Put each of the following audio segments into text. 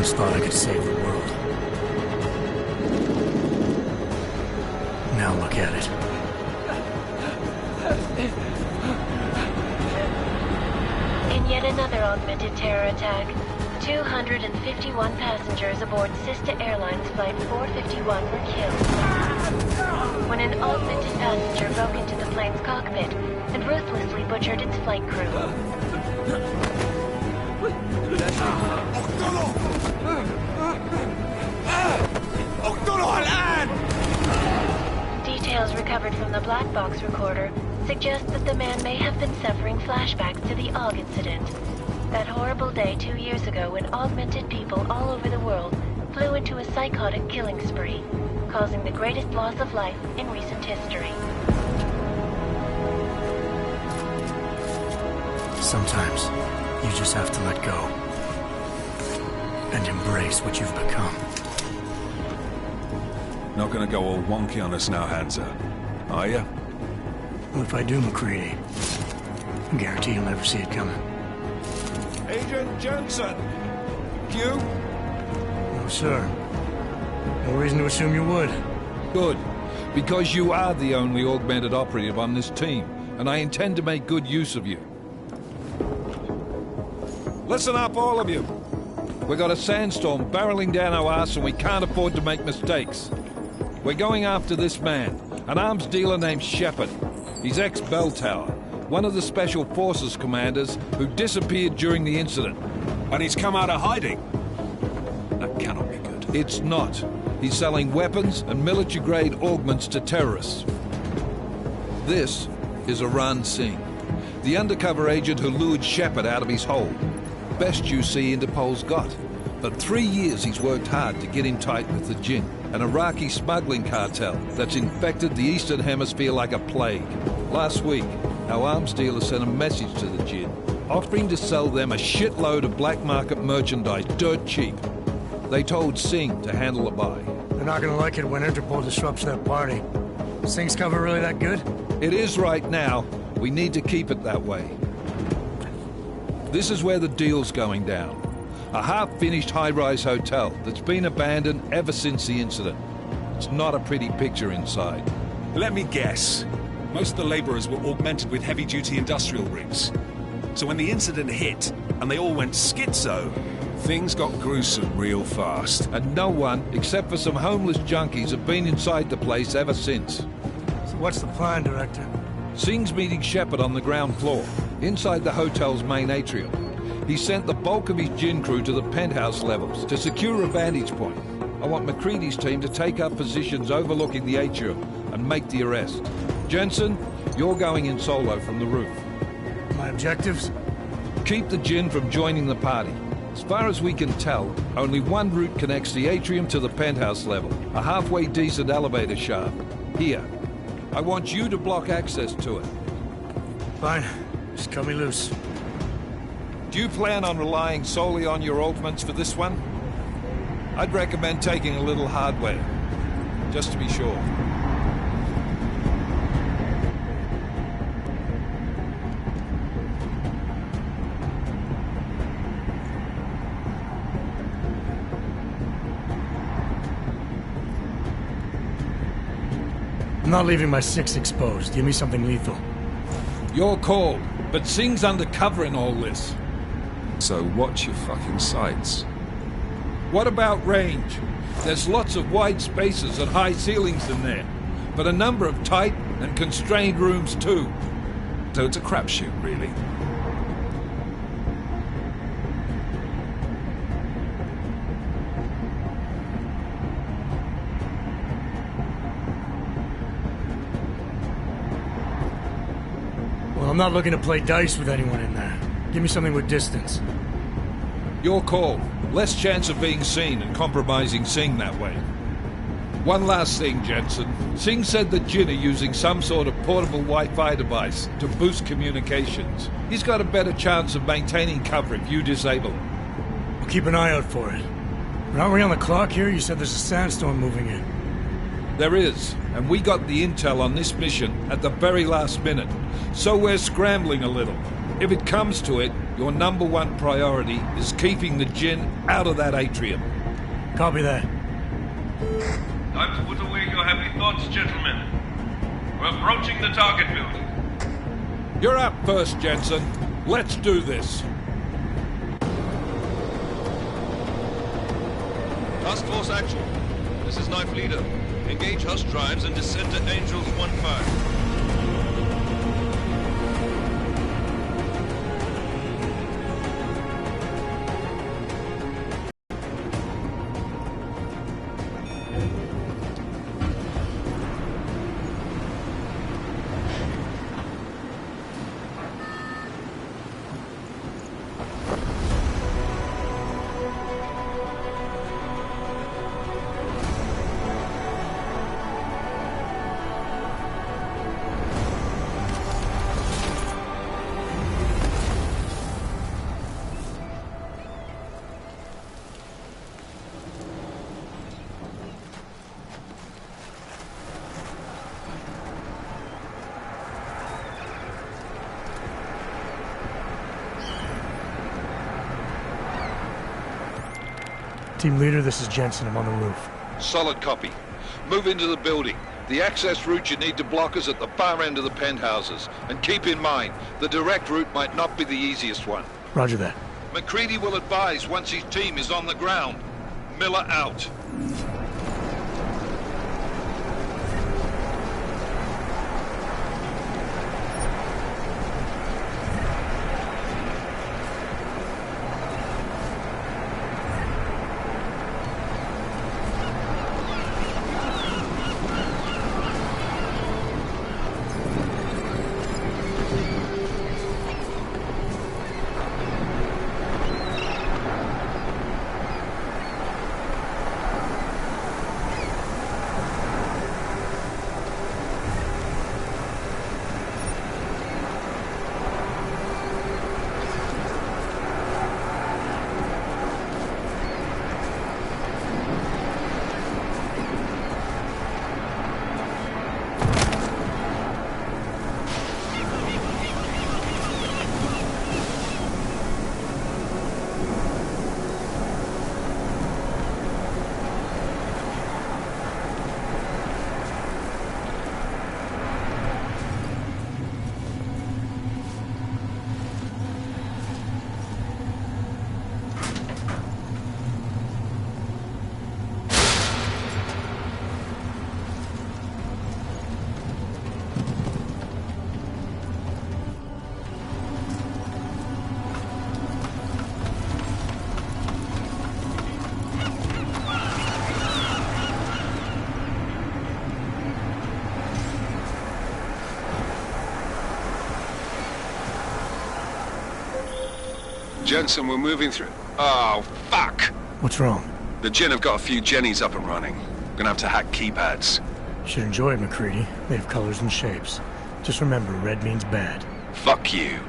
once thought I could save the world. Now look at it. In yet another augmented terror attack, 251 passengers aboard Sister Airlines Flight 451 were killed when an augmented passenger broke into the plane's cockpit and ruthlessly butchered its flight crew. Details recovered from the black box recorder suggest that the man may have been suffering flashbacks to the AUG incident. That horrible day 2 years ago when augmented people all over the world flew into a psychotic killing spree, causing the greatest loss of life in recent history. Sometimes, you just have to let go. And embrace what you've become. Not gonna go all wonky on us now, Hansa, are ya? Well, if I do, McCready, I guarantee you'll never see it coming. Agent Jensen! You? No, sir. No reason to assume you would. Good. Because you are the only augmented operative on this team, and I intend to make good use of you. Listen up, all of you. We got a sandstorm barreling down our arse and we can't afford to make mistakes. We're going after this man, an arms dealer named Shepard. He's ex-Bell Tower, one of the Special Forces commanders who disappeared during the incident. And he's come out of hiding? That cannot be good. It's not. He's selling weapons and military-grade augments to terrorists. This is Aran Singh, the undercover agent who lured Shepard out of his hole. Best you see Interpol's got. For 3 years he's worked hard to get in tight with the Jinn, an Iraqi smuggling cartel that's infected the Eastern Hemisphere like a plague. Last week, our arms dealer sent a message to the Jinn, offering to sell them a shitload of black market merchandise dirt cheap. They told Singh to handle the buy. They're not gonna like it when Interpol disrupts their party. Singh's cover really that good? It is right now. We need to keep it that way. This is where the deal's going down. A half-finished high-rise hotel that's been abandoned ever since the incident. It's not a pretty picture inside. Let me guess. Most of the laborers were augmented with heavy-duty industrial rigs. So when the incident hit, and they all went schizo, things got gruesome real fast. And no one, except for some homeless junkies, have been inside the place ever since. So what's the plan, Director? Singh's meeting Shepard on the ground floor, inside the hotel's main atrium. He sent the bulk of his Jinn crew to the penthouse levels to secure a vantage point. I want McCready's team to take up positions overlooking the atrium and make the arrest. Jensen, you're going in solo from the roof. My objectives? Keep the Jinn from joining the party. As far as we can tell, only one route connects the atrium to the penthouse level, a halfway decent elevator shaft. Here. I want you to block access to it. Fine. Just cut me loose. Do you plan on relying solely on your augments for this one? I'd recommend taking a little hardware, just to be sure. I'm not leaving my 6 exposed. Give me something lethal. Your call, but Singh's undercover in all this. So watch your fucking sights. What about range? There's lots of wide spaces and high ceilings in there, but a number of tight and constrained rooms too. So it's a crapshoot, really. Well, I'm not looking to play dice with anyone in there. Give me something with distance. Your call. Less chance of being seen and compromising Singh that way. One last thing, Jensen. Singh said the Jinn are using some sort of portable Wi-Fi device to boost communications. He's got a better chance of maintaining cover if you disable it. We'll keep an eye out for it. But aren't we on the clock here? You said there's a sandstorm moving in. There is, and we got the intel on this mission at the very last minute, so we're scrambling a little. If it comes to it, Your number one priority is keeping the Jinn out of that atrium. Copy that. Time to put away your heavy thoughts, gentlemen. We're approaching the target building. You're up first, Jensen. Let's do this. Task Force Actual. This is Knife Leader. Engage Hush drives and descend to Angels 1-5. Team leader, this is Jensen. I'm on the roof. Solid copy. Move into the building. The access route you need to block is at the far end of the penthouses. And keep in mind, the direct route might not be the easiest one. Roger that. McCready will advise once his team is on the ground. Miller out. Jensen, we're moving through... Oh, fuck! What's wrong? The Jinn have got a few Jennies up and running. We're gonna have to hack keypads. Should enjoy it, McCready. Made of colors and shapes. Just remember, red means bad. Fuck you.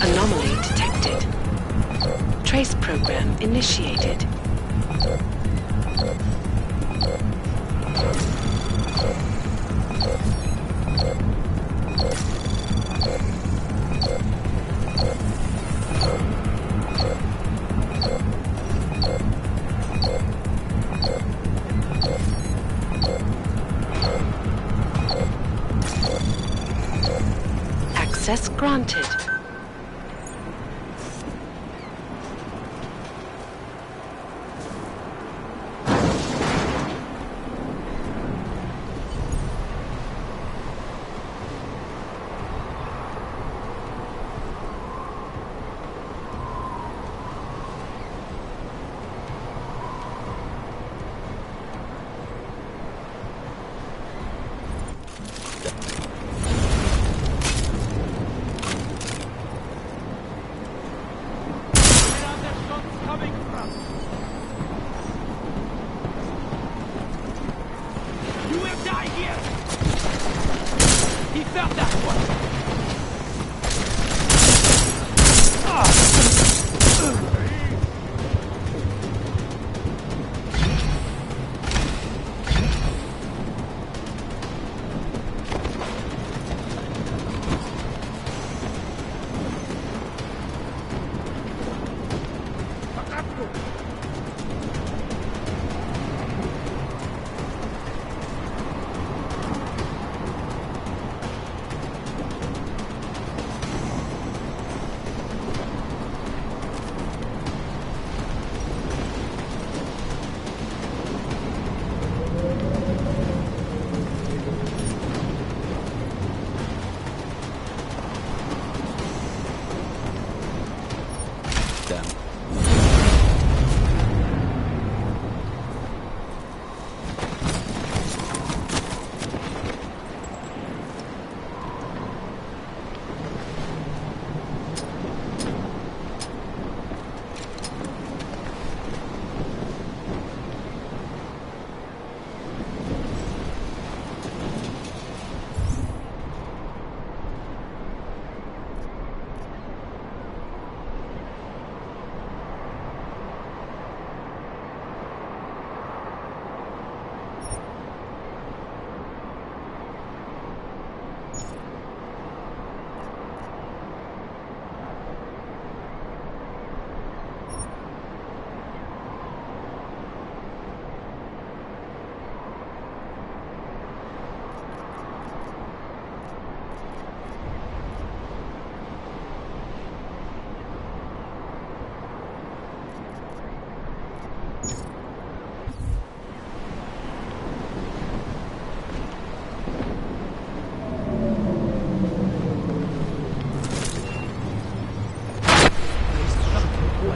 Anomaly detected. Trace program initiated. Access granted.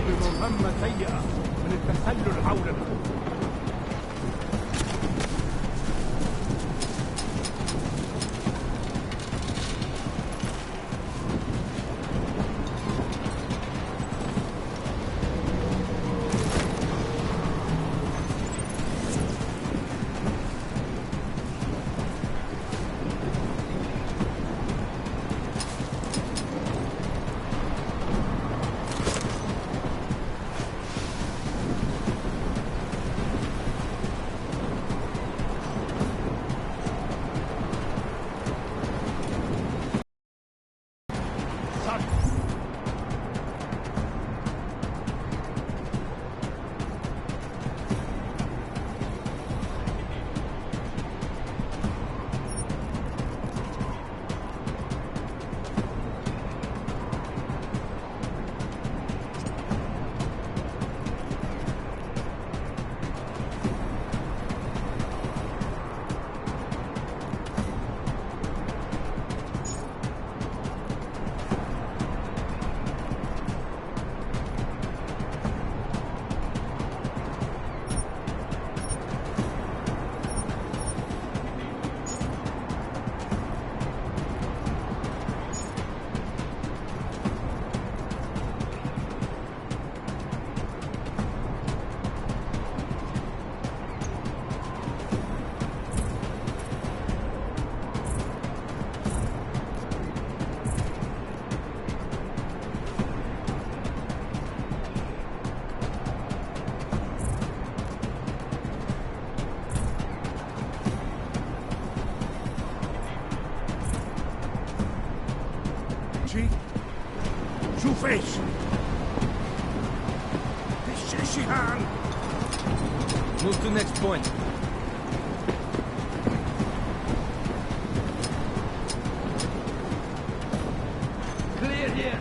بمهمة سيئة من التسلل حولنا. شي؟ شوف ايش؟ ايش شيهان؟ Move to next point. Clear here.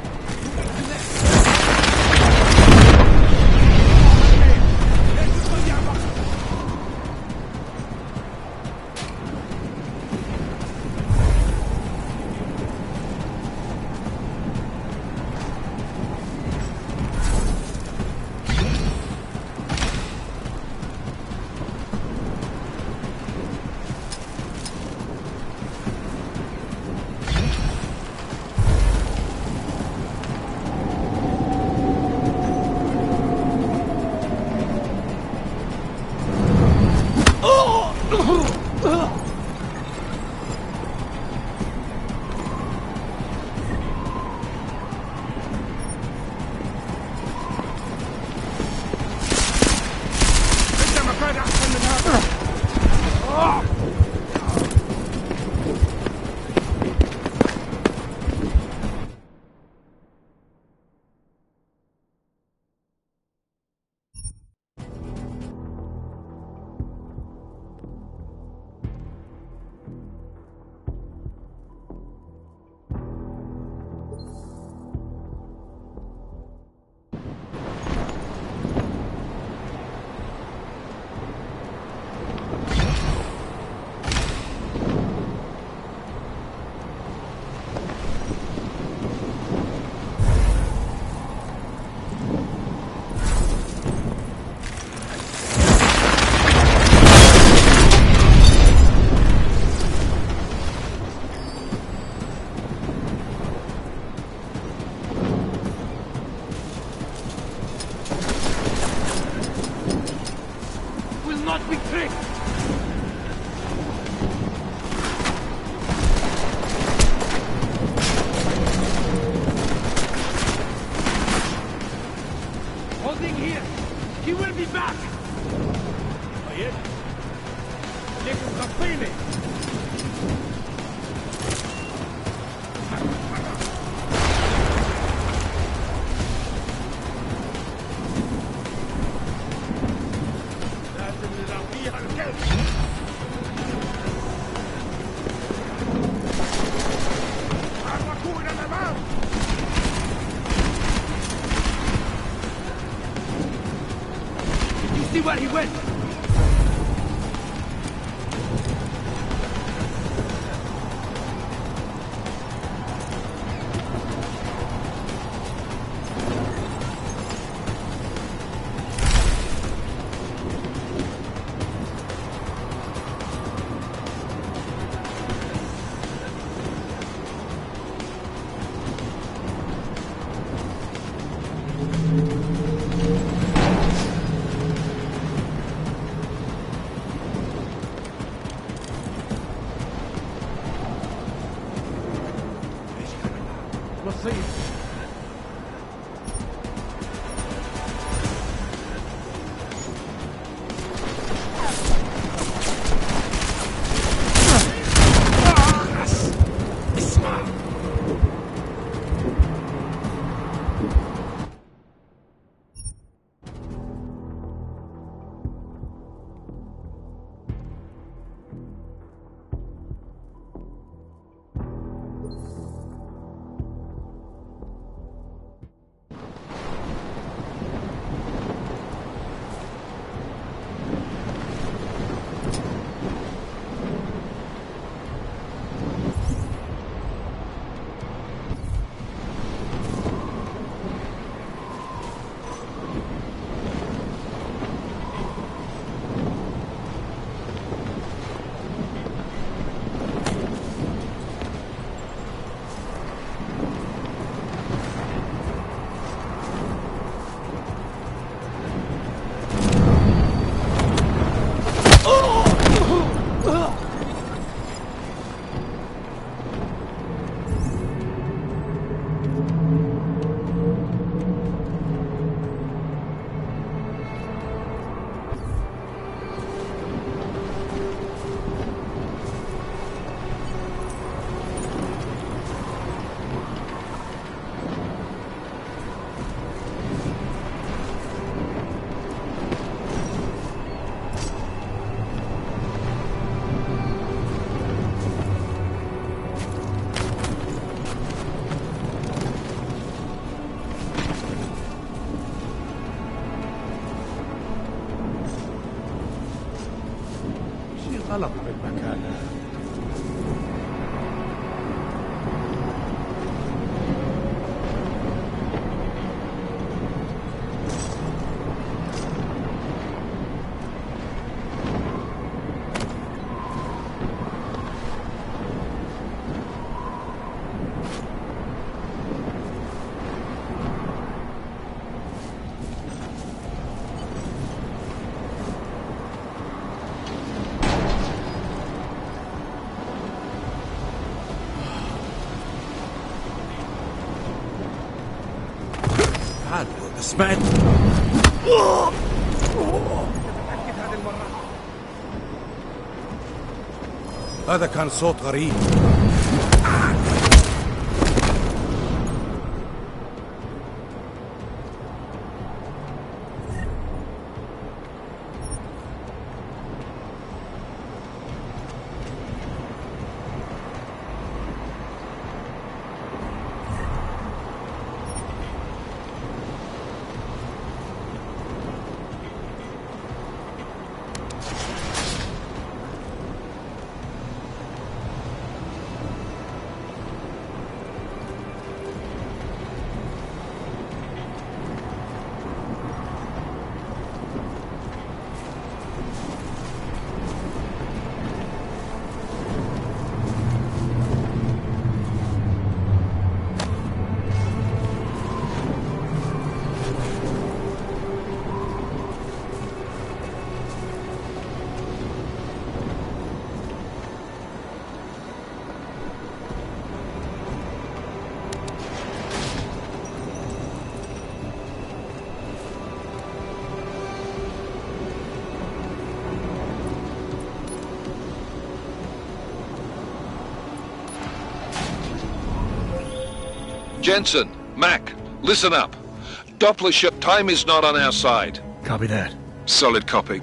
Not be tricked! Holding here! He will be back! طيب ليك مغطيني! See where he went! بسيط اسمع خلط بالمكان هذا. سمعت؟ هذا كان صوت غريب. Jensen, Mac, listen up. Doppler ship time is not on our side. Copy that. Solid copy.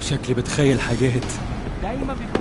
شكلي بتخيل حاجات. دايما بيكون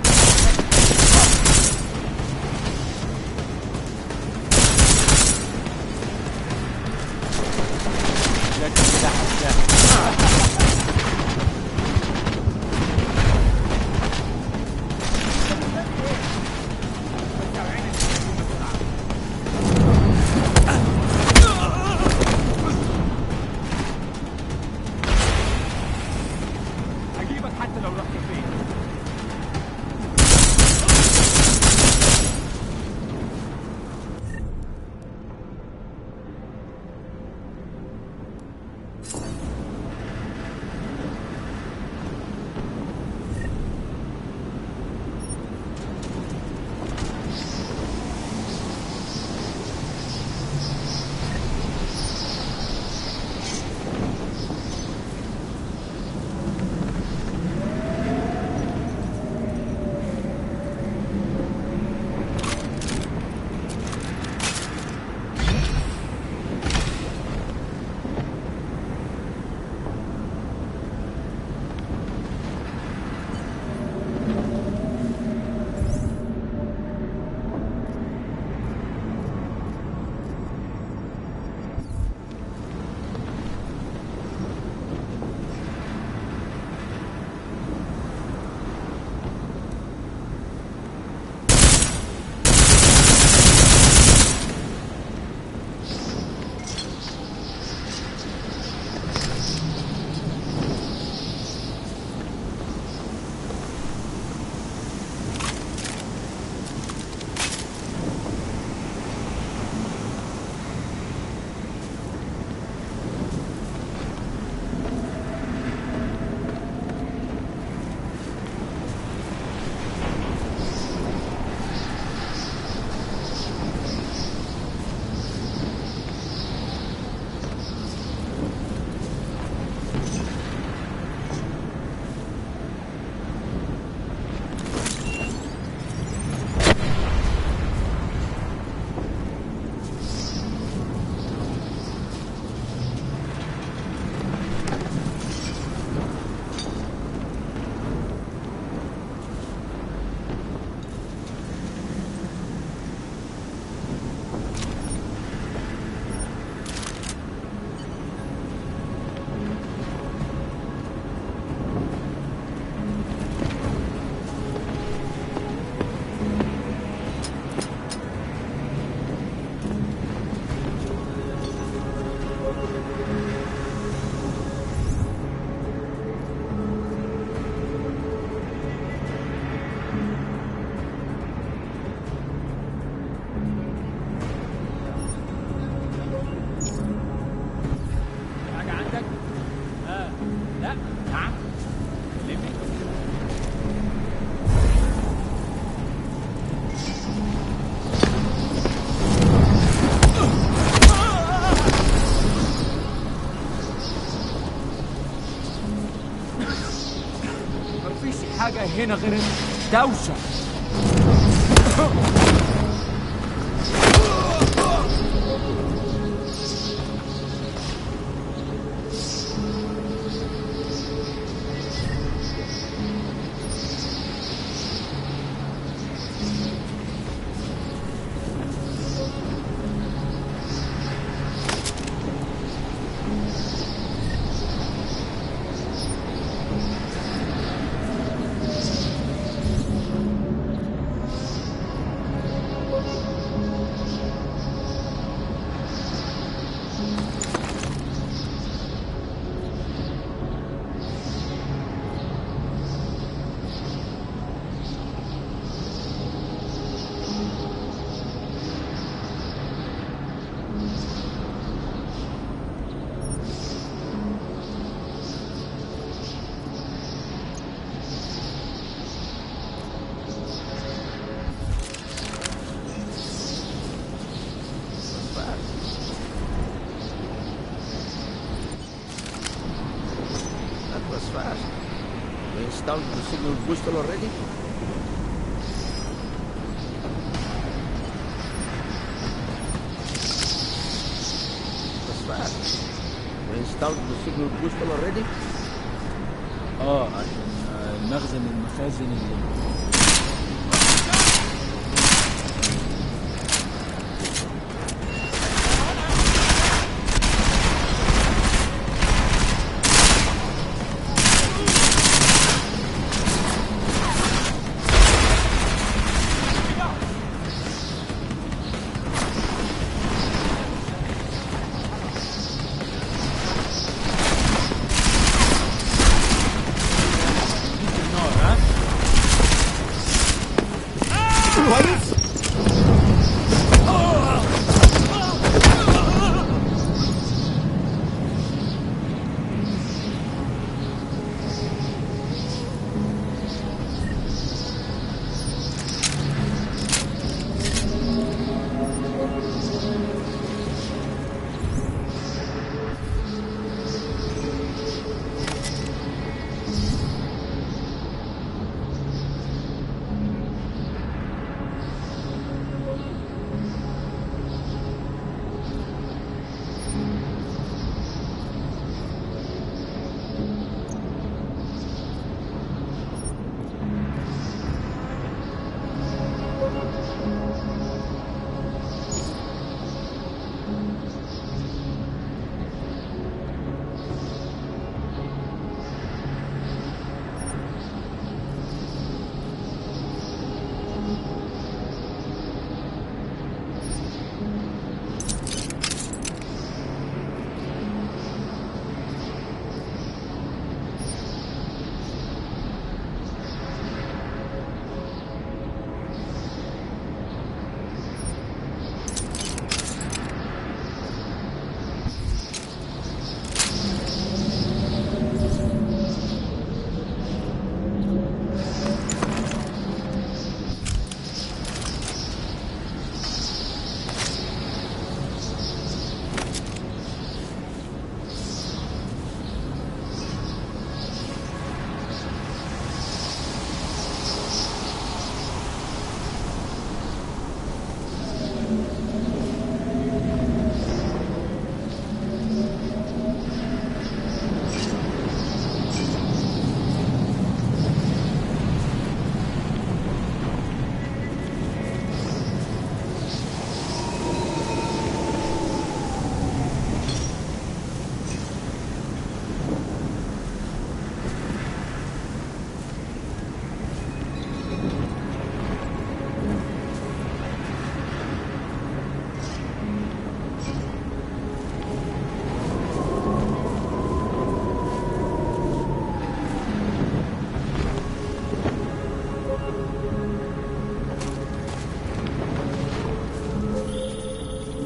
هنا غير دوشة. Fast. They installed the signal booster already? That's fast. They installed the signal booster already? عشان المخزن المخازن اللي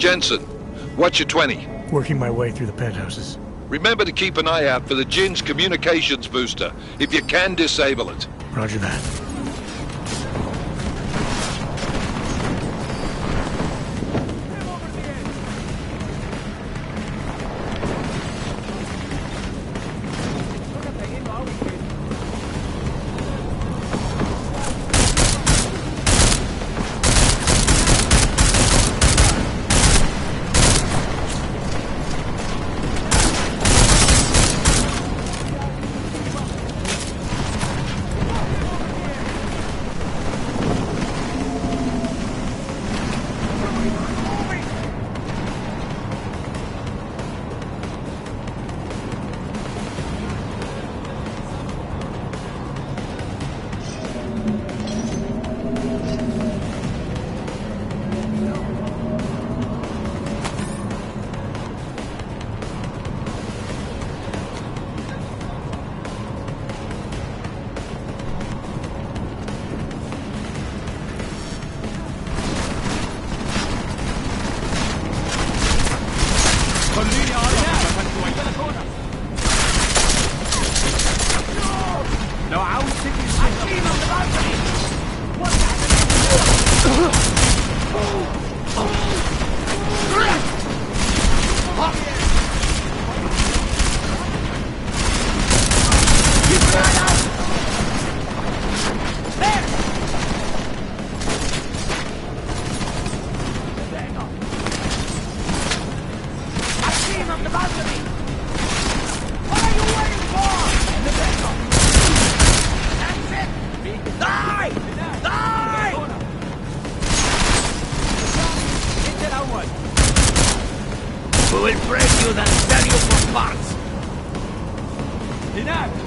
Jensen, what's your 20? Working my way through the penthouses. Remember to keep an eye out for the Jinn's communications booster. If you can, disable it. Roger that. لو عاوز تجري We will break you then sell you for parts. هناك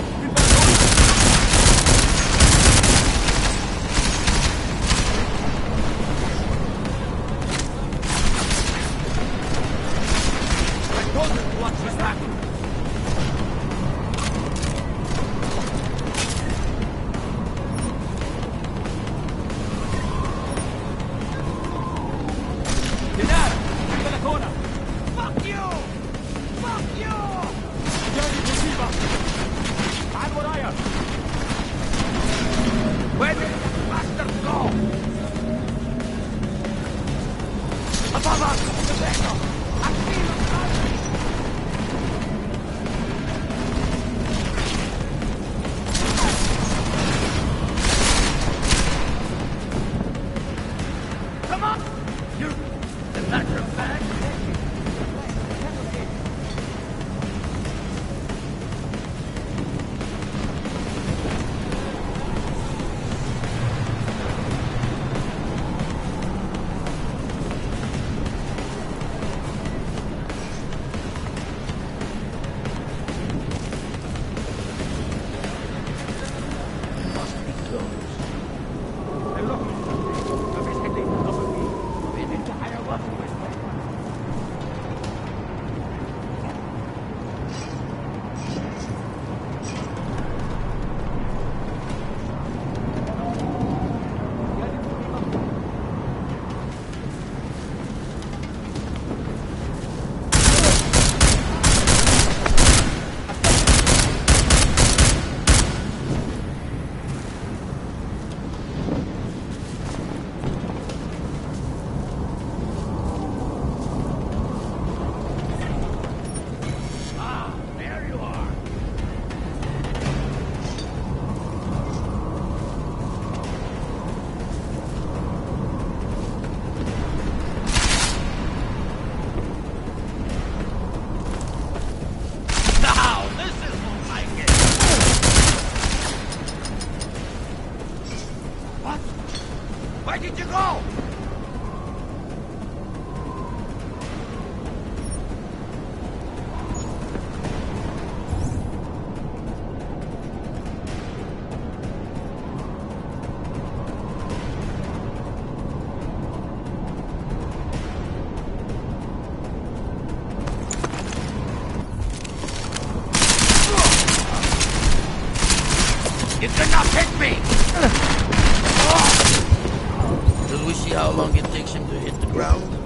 Where did you go? You could not hit me! Will we see how long it takes him to hit the ground?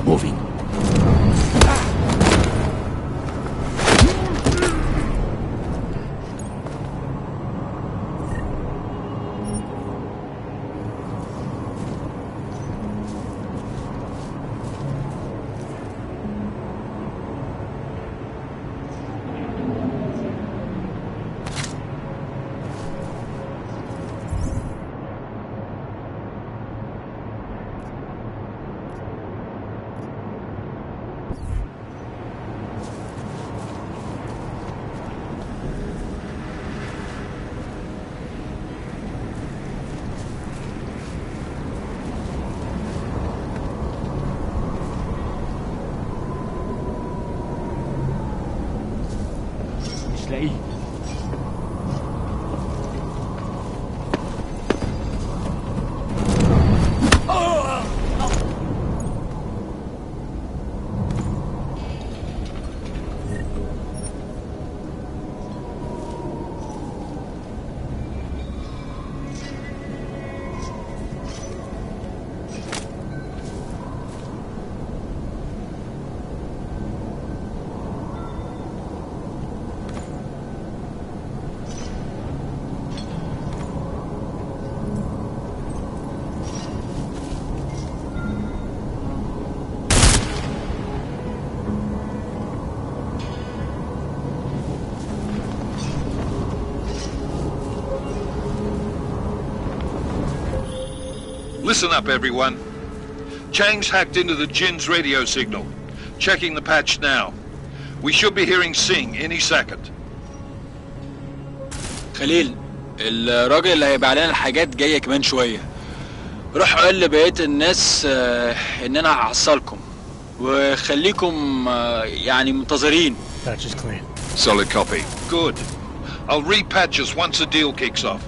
Moving. لاقيه. Listen up, everyone. Chang's hacked into the Jin's radio signal. Checking the patch now. We should be hearing Sing any second. خليل، الراجل اللي هيبقى علينا الحاجات جاية كمان شوية. روح قول لبقية الناس ان انا هحصلكم وخليكم يعني منتظرين. Patch is clean. Solid copy. Good. I'll repatch us once the deal kicks off.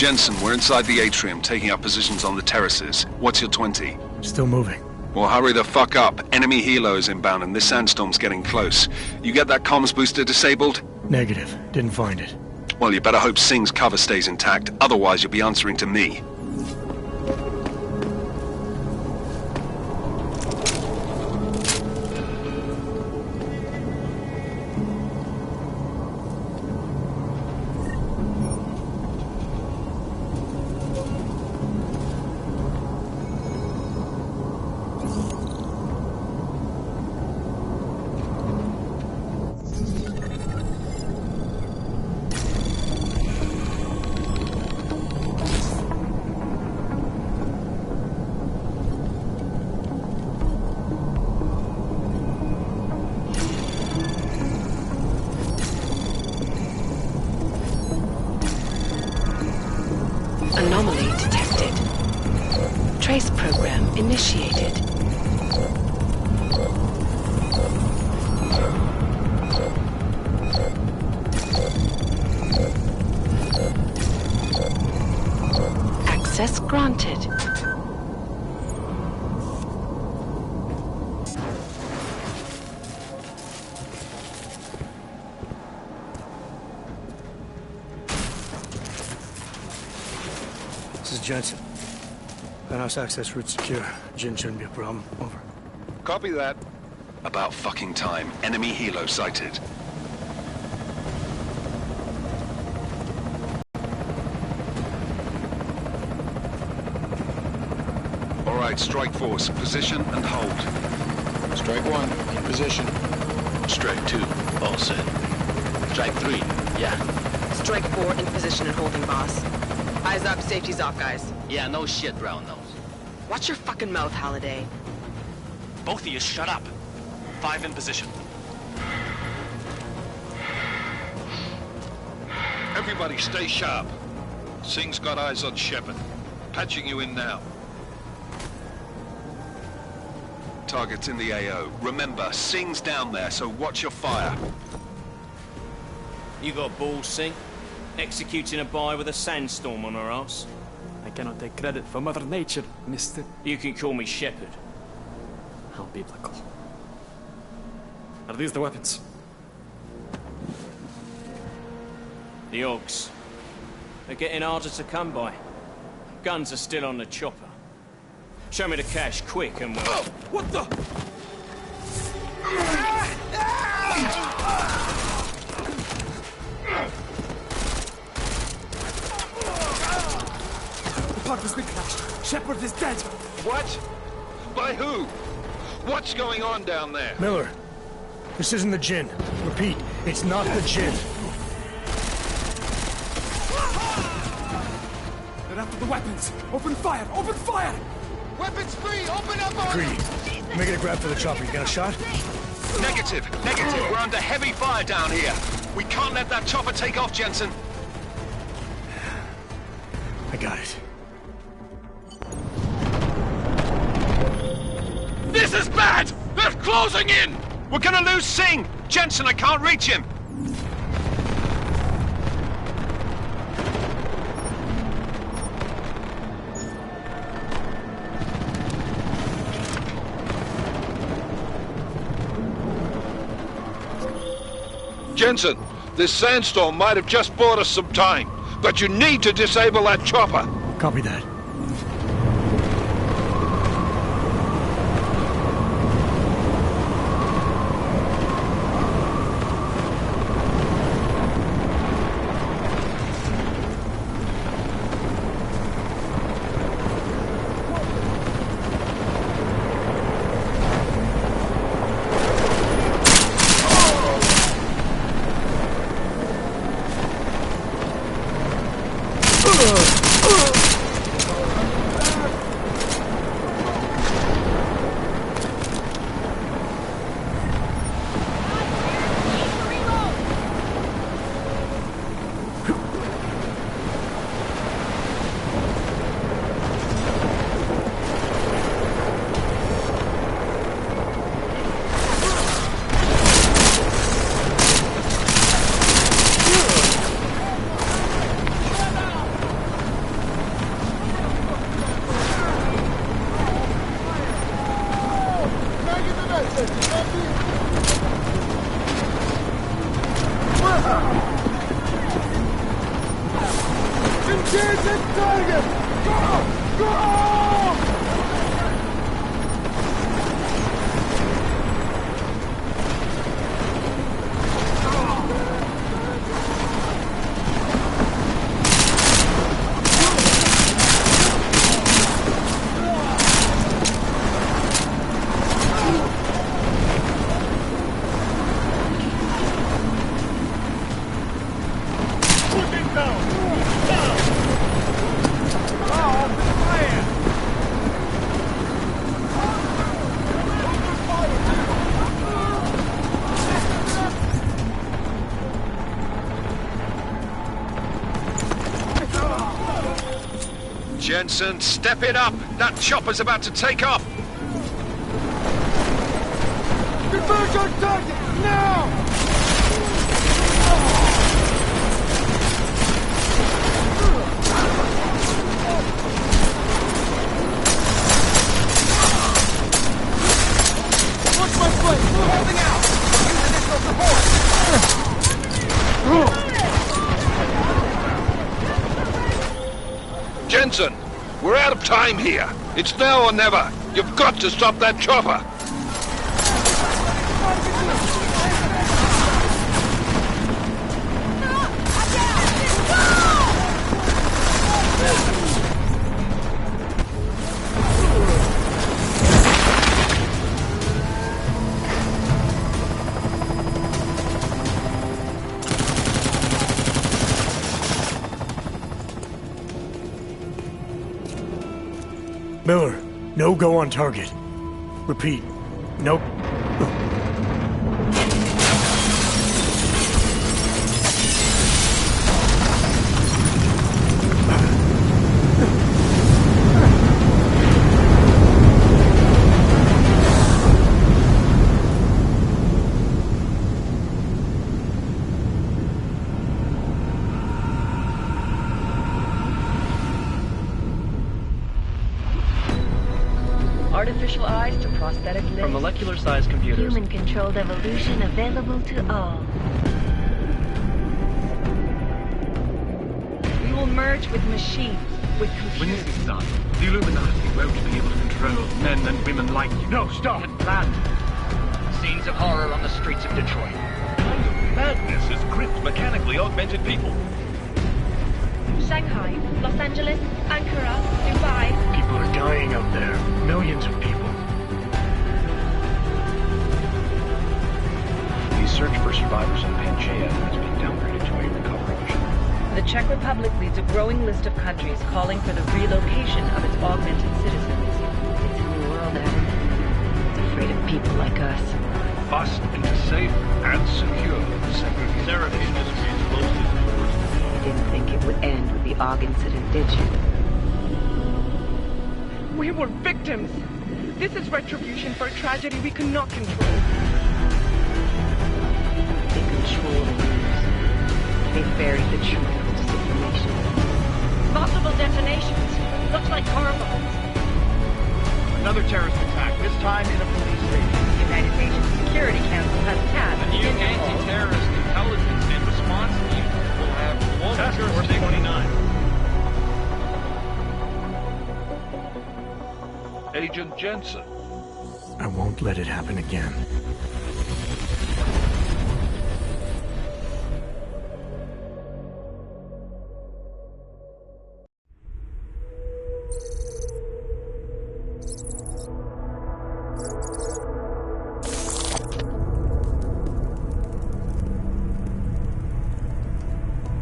Jensen, we're inside the atrium, taking up positions on the terraces. What's your 20? Still moving. Well, hurry the fuck up. Enemy helos inbound and this sandstorm's getting close. You get that comms booster disabled? Negative. Didn't find it. Well, you better hope Singh's cover stays intact. Otherwise, you'll be answering to me. Anomaly detected. Trace program initiated. Access granted. This is Jensen. Penthouse access route secure. Jin shouldn't be a problem. Over. Copy that. About fucking time. Enemy helo sighted. All right, strike force. Position and hold. Strike 1, in position. Strike 2, all set. Strike 3, yeah. Strike 4, in position and holding, boss. Eyes up, safety's off, guys. Yeah, no shit, round nose. Watch your fucking mouth, Halliday. Both of you, shut up. 5 in position. Everybody stay sharp. Singh's got eyes on Shepard. Patching you in now. Target's in the AO. Remember, Singh's down there, so watch your fire. You got balls, Singh? Executing a buy with a sandstorm on her ass? I cannot take credit for Mother Nature, mister. You can call me Shepard. How biblical. Are these the weapons? The Augs. They're getting harder to come by. Guns are still on the chopper. Show me the cash, quick, and we'll... Oh, what the? The park has been crashed. Shepard is dead. What? By who? What's going on down there? Miller, this isn't the Jinn. Repeat, it's not the Jinn. They're after The weapons! Open fire! Open fire! Weapons free! Open up! Creedy, making a grab for the chopper. You got a shot? Negative. We're under heavy fire down here. We can't let that chopper take off, Jensen. I got it. This is bad! They're closing in! We're gonna lose Singh! Jensen, I can't reach him! Jensen, this sandstorm might have just bought us some time, but you need to disable that chopper. Copy that. Jensen, step it up! That chopper's about to take off! Converge on target! Now! Watch my foot! We're holding out! Use additional support! Jensen, we're out of time here. It's now or never. You've got to stop that chopper. Miller, no go on target. Repeat, no... Artificial eyes to prosthetic limbs. From molecular-sized computers. Human-controlled evolution available to all. We will merge with machines, with computers. When this is done, the Illuminati won't be able to control men and women like you. No, stop! And planned. Scenes of horror on the streets of Detroit. Madness has gripped mechanically augmented people. Shanghai, Los Angeles, Ankara, Dubai. People are dying out there. Millions of people. The search for survivors in Pangaea has been downgraded to a recovery mission. The Czech Republic leads a growing list of countries calling for the relocation of its augmented citizens. It's a new world, Adam. It's afraid of people like us. Bust into safe and secure segregation industries closely. You didn't think it would end with the AUG incident, did you? We were victims. This is retribution for a tragedy we cannot control. They control the news. They buried the truth with disinformation. Multiple detonations. Looks like car bombs. Another terrorist attack, this time in a police station. The United Nations Security Council has passed A new anti-terrorist intelligence and response team will have global jurisdiction. 29. Agent Jensen. I won't let it happen again.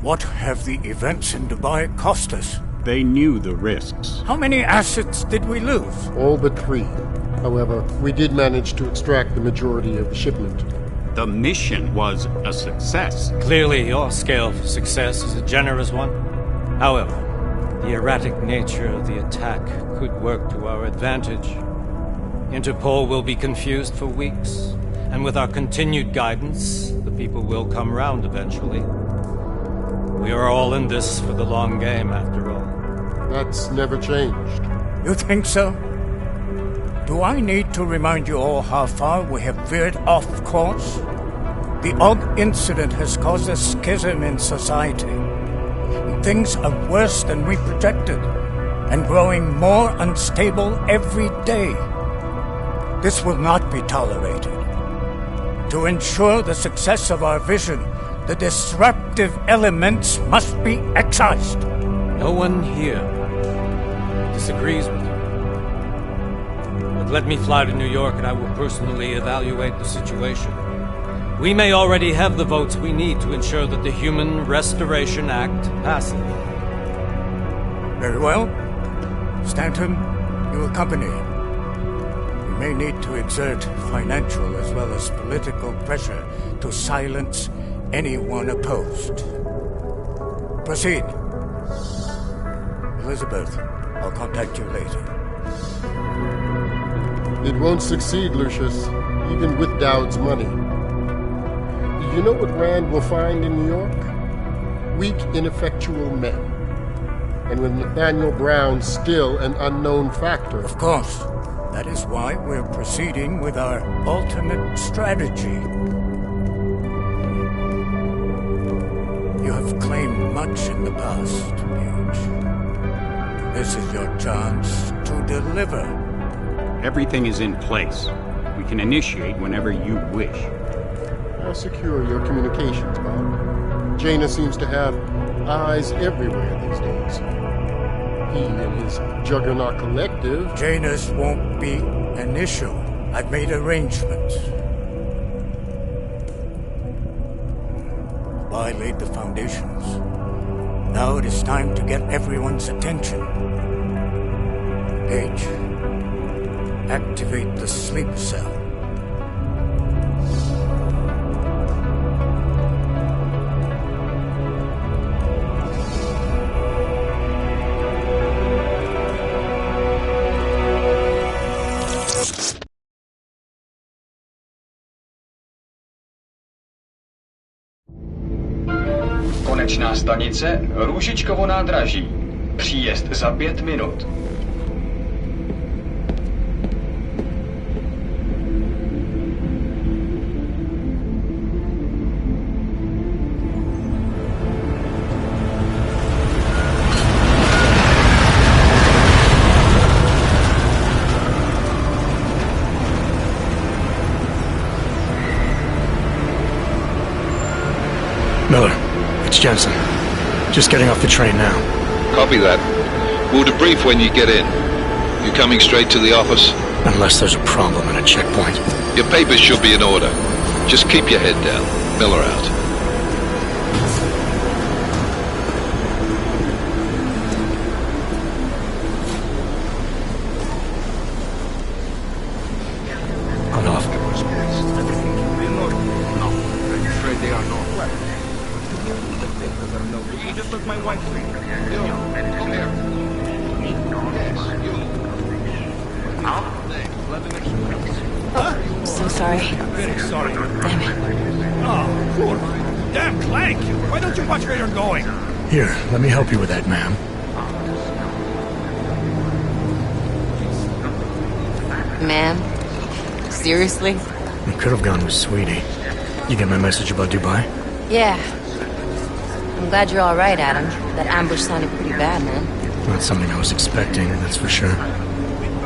What have the events in Dubai cost us? They knew the risks. How many assets did we lose? All but 3. However, we did manage to extract the majority of the shipment. The mission was a success. Clearly, your scale for success is a generous one. However, the erratic nature of the attack could work to our advantage. Interpol will be confused for weeks, and with our continued guidance, the people will come round eventually. We are all in this for the long game, after all. That's never changed. You think so? Do I need to remind you all how far we have veered off course? The AUG incident has caused a schism in society. Things are worse than we projected, and growing more unstable every day. This will not be tolerated. To ensure the success of our vision, the disruptive elements must be excised. No one here disagrees with you. But let me fly to New York and I will personally evaluate the situation. We may already have the votes we need to ensure that the Human Restoration Act passes. Very well. Stanton, you accompany. We may need to exert financial as well as political pressure to silence anyone opposed. Proceed. Elizabeth, I'll contact you later. It won't succeed, Lucius, even with Dowd's money. You know what Rand will find in New York? Weak, ineffectual men. And with Nathaniel Brown still an unknown factor. Of course. That is why we're proceeding with our alternate strategy. You have claimed much in the past, Paige. This is your chance to deliver. Everything is in place. We can initiate whenever you wish. How secure are your communications, Bob? Jaina seems to have eyes everywhere these days. He and his Juggernaut Collective... Jaina's won't be an issue. I've made arrangements. I laid the foundations. Now it is time to get everyone's attention. Paige, activate the sleep cell. Konečná stanice Růžičkovo nádraží. Příjezd za 5 minut. Miller, it's Jensen. Just getting off the train now. Copy that. We'll debrief when you get in. You coming straight to the office? Unless there's a problem at a checkpoint. Your papers should be in order. Just keep your head down. Miller out. You just looked my wife. So sorry. Very sorry. Damn it. Oh, poor. Damn Clank! Why don't you watch where you're going? Here, let me help you with that, ma'am. Ma'am? Seriously? We could have gone with Sweetie. You get my message about Dubai? Yeah. I'm glad you're alright, Adam. That ambush sounded pretty bad, man. Not something I was expecting, that's for sure.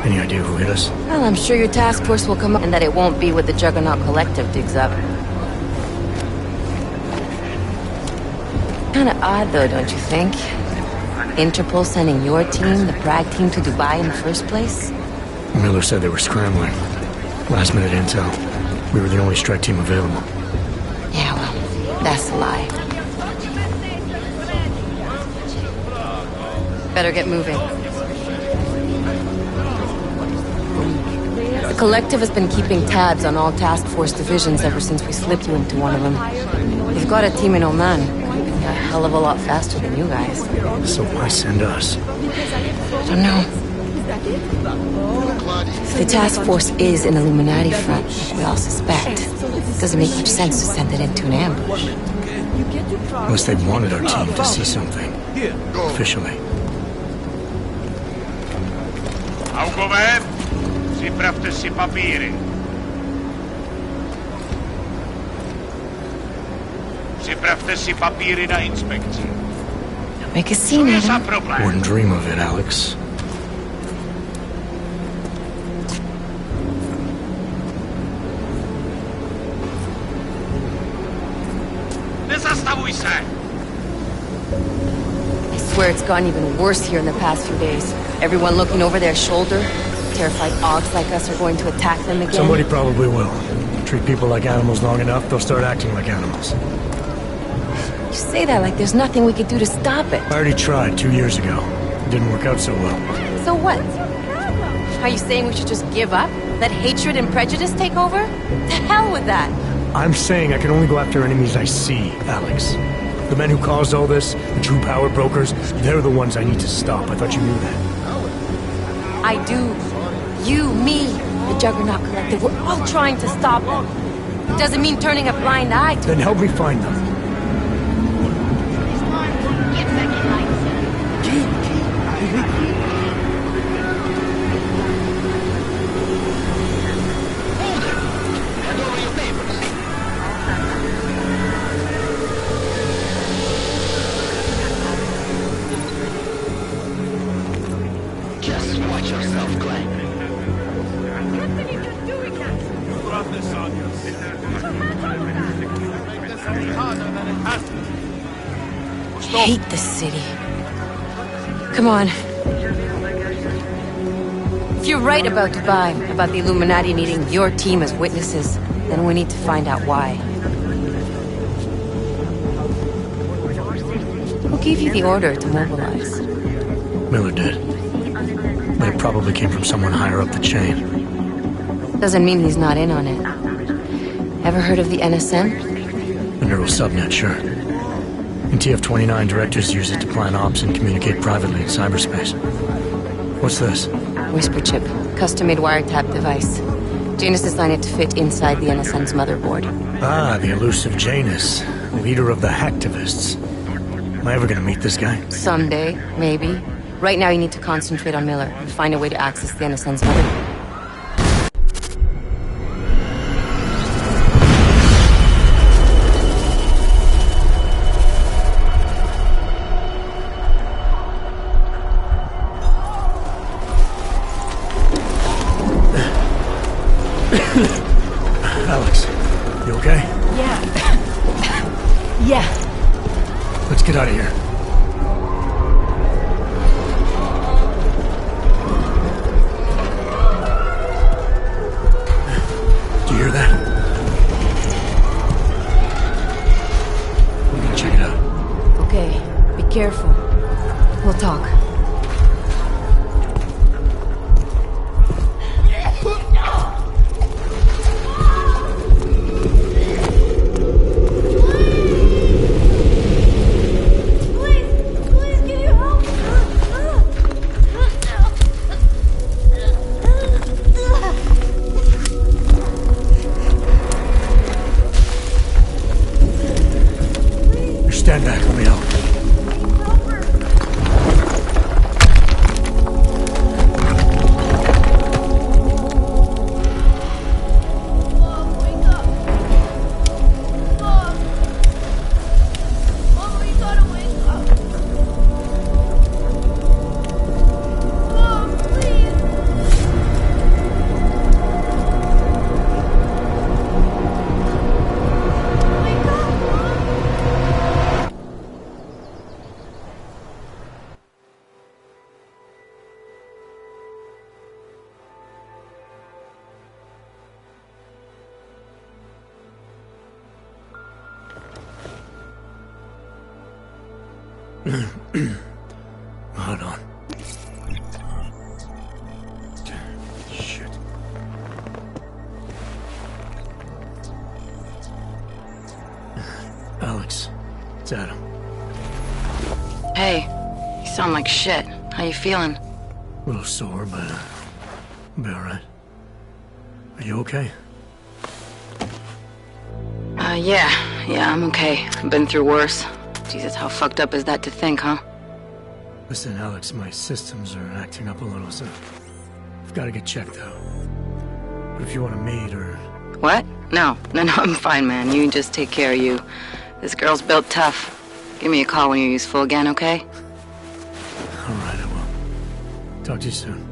Any idea who hit us? Well, I'm sure your task force will come up and that it won't be what the Juggernaut Collective digs up. Kinda odd, though, don't you think? Interpol sending your team, the Prague team, to Dubai in the first place? Miller said they were scrambling. Last minute intel. We were the only strike team available. Yeah, well, that's a lie. Better get moving. The Collective has been keeping tabs on all task force divisions ever since we slipped you into one of them. They've got a team in Oman. A hell of a lot faster than you guys. So why send us? I don't know. If the task force is an Illuminati front, like we all suspect, it doesn't make much sense to send it into an ambush. Unless they wanted our team to see something. Officially. Augover, připravte si papíry. Připravte si papíry na inspekci. Make a scene, Adam. Wouldn't dream of it, Alex. Nezastavuj se! I swear it's gotten even worse here in the past few days. Everyone looking over their shoulder. Terrified Augs like us are going to attack them again. Somebody probably will. Treat people like animals long enough, they'll start acting like animals. You say that like there's nothing we could do to stop it. I already tried 2 years ago. It didn't work out so well. So what? Are you saying we should just give up? Let hatred and prejudice take over? To hell with that! I'm saying I can only go after enemies I see, Alex. The men who caused all this, the true power brokers, they're the ones I need to stop. I thought you knew that. I do. You, me, the Juggernaut Collective, we're all trying to stop them. It doesn't mean turning a blind eye to Then help me find them. Just watch yourself, Clank. I hate this city. Come on. If you're right about Dubai, about the Illuminati needing your team as witnesses, then we need to find out why. Who gave you the order to mobilize? Miller did. But it probably came from someone higher up the chain. Doesn't mean he's not in on it. Ever heard of the NSN? The neural subnet, sure. In TF-29, directors use it to plan ops and communicate privately in cyberspace. What's this? Whisper chip. Custom-made wiretap device. Janus designed it to fit inside the NSN's motherboard. Ah, the elusive Janus. Leader of the hacktivists. Am I ever gonna meet this guy? Someday, maybe. Right now you need to concentrate on Miller and find a way to access the NSN's motherboard. Alex, you okay? Yeah. Yeah. Let's get out of here. Do you hear that? We're gonna check it out. Okay, be careful. We'll talk. Stand back, let me help. Hold on. Shit. Alex, it's Adam. Hey, you sound like shit. How you feeling? A little sore, but I'll be alright. Are you okay? Yeah, I'm okay. I've been through worse. Jesus, how fucked up is that to think, huh? Listen, Alex, my systems are acting up a little, so I've got to get checked out. But if you want to meet or... What? No, I'm fine, man. You just take care of you. This girl's built tough. Give me a call when you're useful again, okay? Alright, I will. Talk to you soon.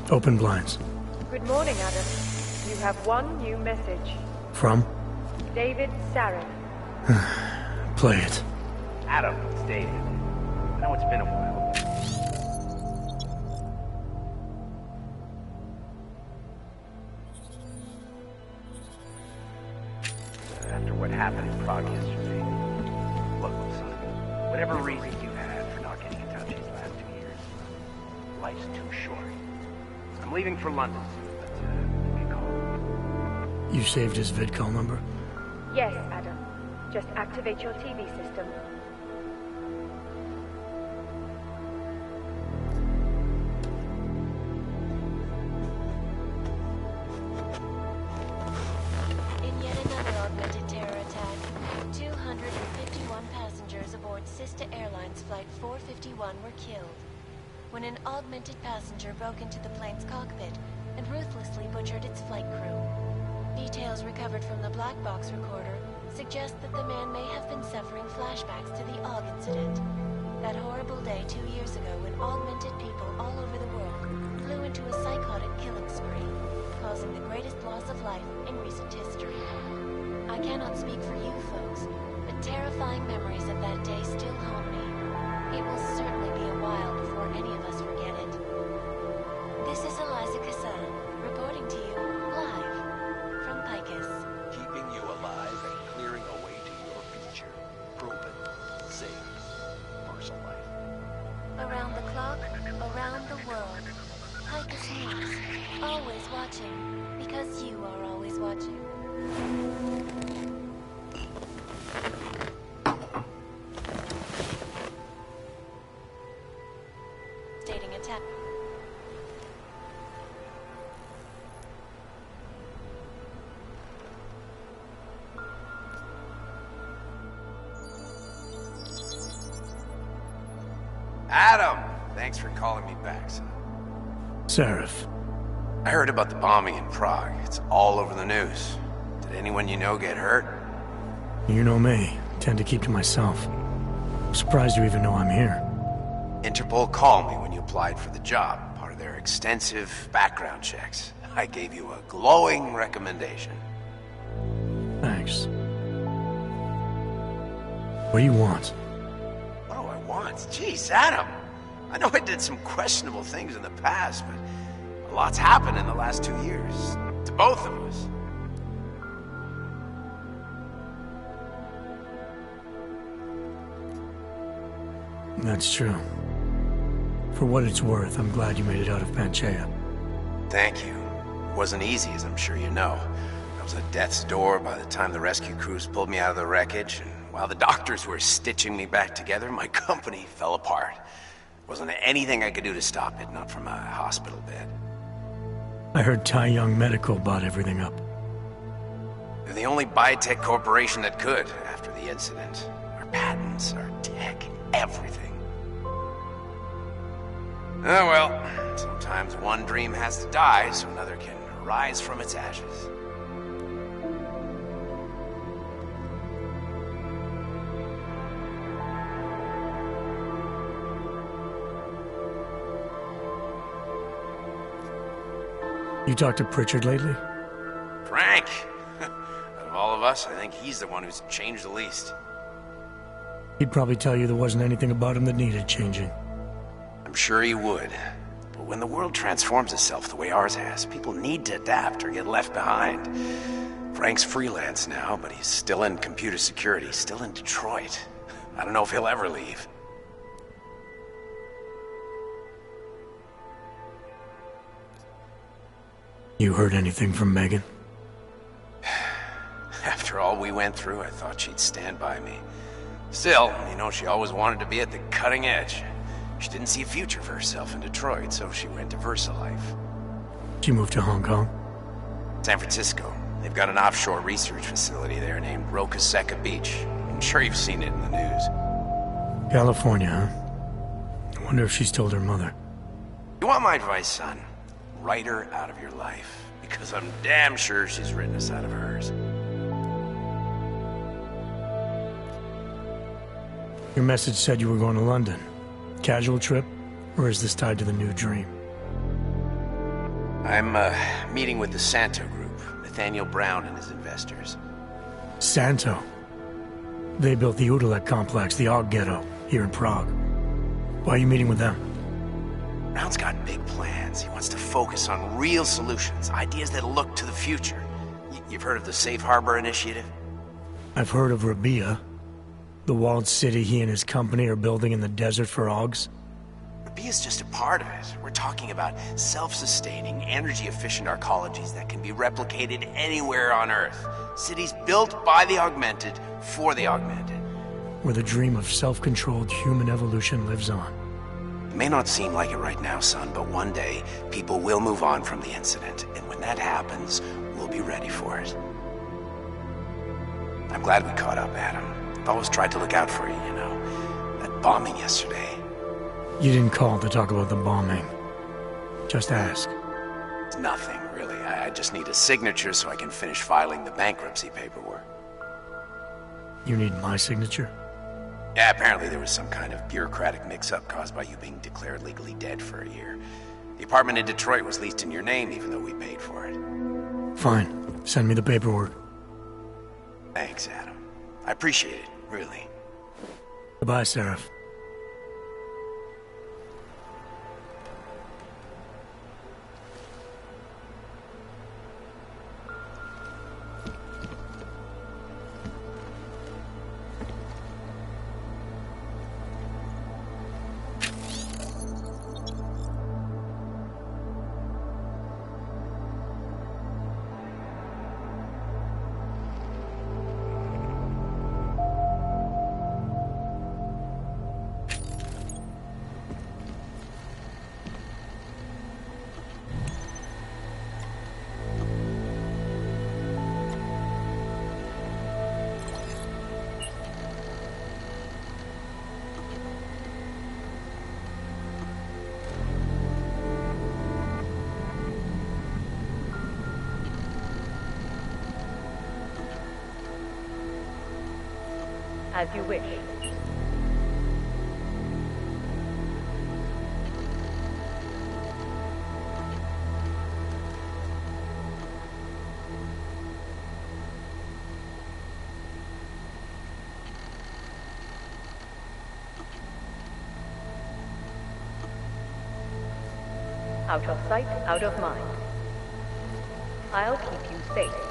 Open blinds. Good morning, Adam. You have one new message. From? David Sarin. Play it. Adam, it's David. I know it's been a while. After what happened in Prague yesterday, look, son, whatever reason you had for not getting in touch these last 2 years, life's too short. I'm leaving for London, but give me a call. You saved his vidcall number? Yes, Adam. Just activate your TV system. In yet another augmented terror attack, 251 passengers aboard Sister Airlines Flight 451 were killed when an augmented passenger broke into the plane's cockpit and ruthlessly butchered its flight crew. Details recovered from the black box recorder suggest that the man may have been suffering flashbacks to the AUG incident. That horrible day 2 years ago when augmented people all over the world flew into a psychotic killing spree, causing the greatest loss of life in recent history. I cannot speak for you folks, but terrifying memories of that day still haunt me. It will certainly be a while before any of us forget it. This is Eliza Cassan, reporting to you live from Picus. Keeping you alive and clearing a way to your future. Proven. Safe. Personal life. Around the clock, around the world. Picus News. Always watching, because you are always watching. Adam! Thanks for calling me back, son. Seraph. I heard about the bombing in Prague. It's all over the news. Did anyone you know get hurt? You know me. Tend to keep to myself. I'm surprised you even know I'm here. Interpol called me when you applied for the job, part of their extensive background checks. I gave you a glowing recommendation. Thanks. What do you want? What do I want? Jeez, Adam! I know I did some questionable things in the past, but a lot's happened in the last 2 years. To both of us. That's true. For what it's worth, I'm glad you made it out of Panchaea. Thank you. It wasn't easy, as I'm sure you know. I was at death's door by the time the rescue crews pulled me out of the wreckage, and while the doctors were stitching me back together, my company fell apart. Wasn't anything I could do to stop it, not from a hospital bed. I heard Tai Young Medical bought everything up. They're the only biotech corporation that could, after the incident. Our patents, our tech, everything. Oh well, sometimes one dream has to die so another can rise from its ashes. You talked to Pritchard lately? Frank! Out of all of us, I think he's the one who's changed the least. He'd probably tell you there wasn't anything about him that needed changing. I'm sure he would. But when the world transforms itself the way ours has, people need to adapt or get left behind. Frank's freelance now, but he's still in computer security, still in Detroit. I don't know if he'll ever leave. You heard anything from Megan? After all we went through, I thought she'd stand by me. Still, you know, she always wanted to be at the cutting edge. She didn't see a future for herself in Detroit, so she went to VersaLife. She moved to Hong Kong? San Francisco. They've got an offshore research facility there named RopceR Beach. I'm sure you've seen it in the news. California, huh? I wonder if she's told her mother. You want my advice, son? Write her out of your life. Because I'm damn sure she's written us out of hers. Your message said you were going to London. Casual trip? Or is this tied to the new dream? I'm, meeting with the Santo Group. Nathaniel Brown and his investors. Santo? They built the Udalek complex, the Og Ghetto, here in Prague. Why are you meeting with them? Brown's got big plans. He wants to focus on real solutions, ideas that look to the future. You've heard of the Safe Harbor Initiative? I've heard of Rabia, the walled city he and his company are building in the desert for Augs. Rabia's just a part of it. We're talking about self-sustaining, energy-efficient arcologies that can be replicated anywhere on Earth. Cities built by the augmented, for the augmented. Where the dream of self-controlled human evolution lives on. It may not seem like it right now, son, but one day, people will move on from the incident, and when that happens, we'll be ready for it. I'm glad we caught up, Adam. I've always tried to look out for you, you know. That bombing yesterday. You didn't call to talk about the bombing. Just ask. It's nothing, really. I just need a signature so I can finish filing the bankruptcy paperwork. You need my signature? Yeah, apparently there was some kind of bureaucratic mix-up caused by you being declared legally dead for a year. The apartment in Detroit was leased in your name, even though we paid for it. Fine. Send me the paperwork. Thanks, Adam. I appreciate it, really. Goodbye, Seraph. As you wish. Out of sight, out of mind. I'll keep you safe.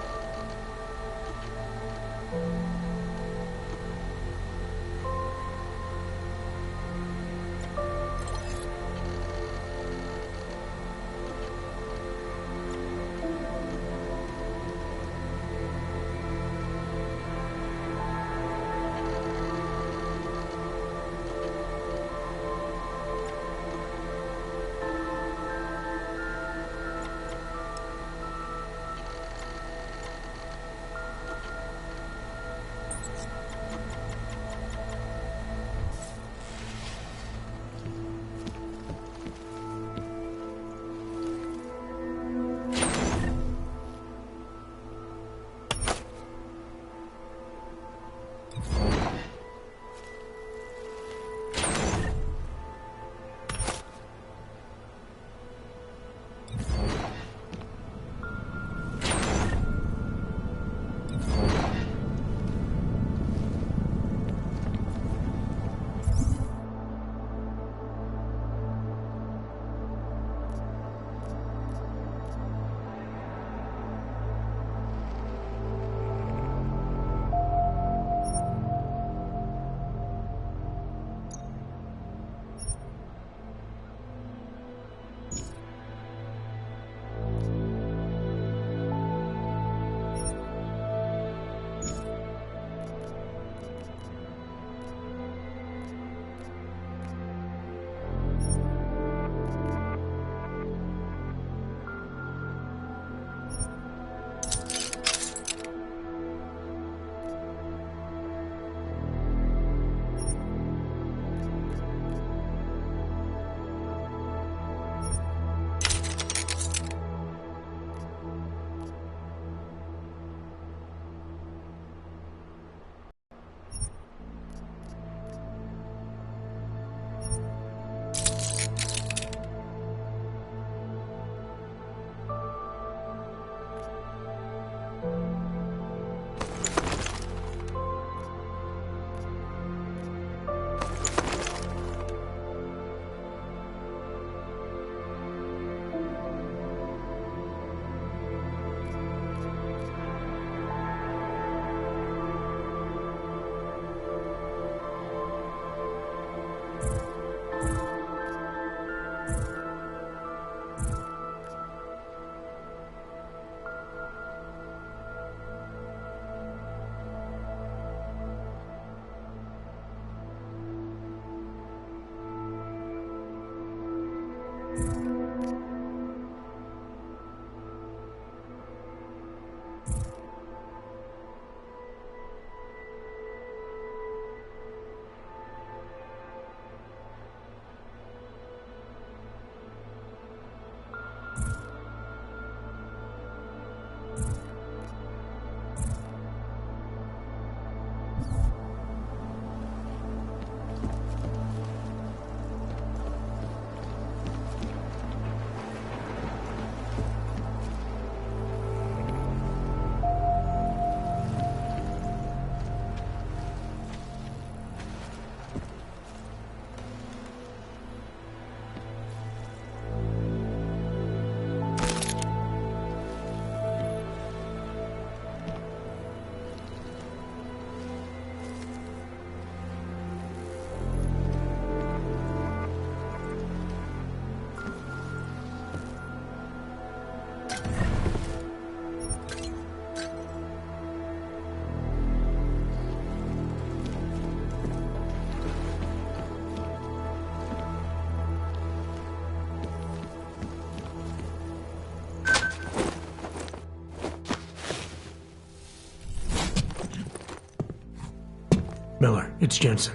Miller, it's Jensen.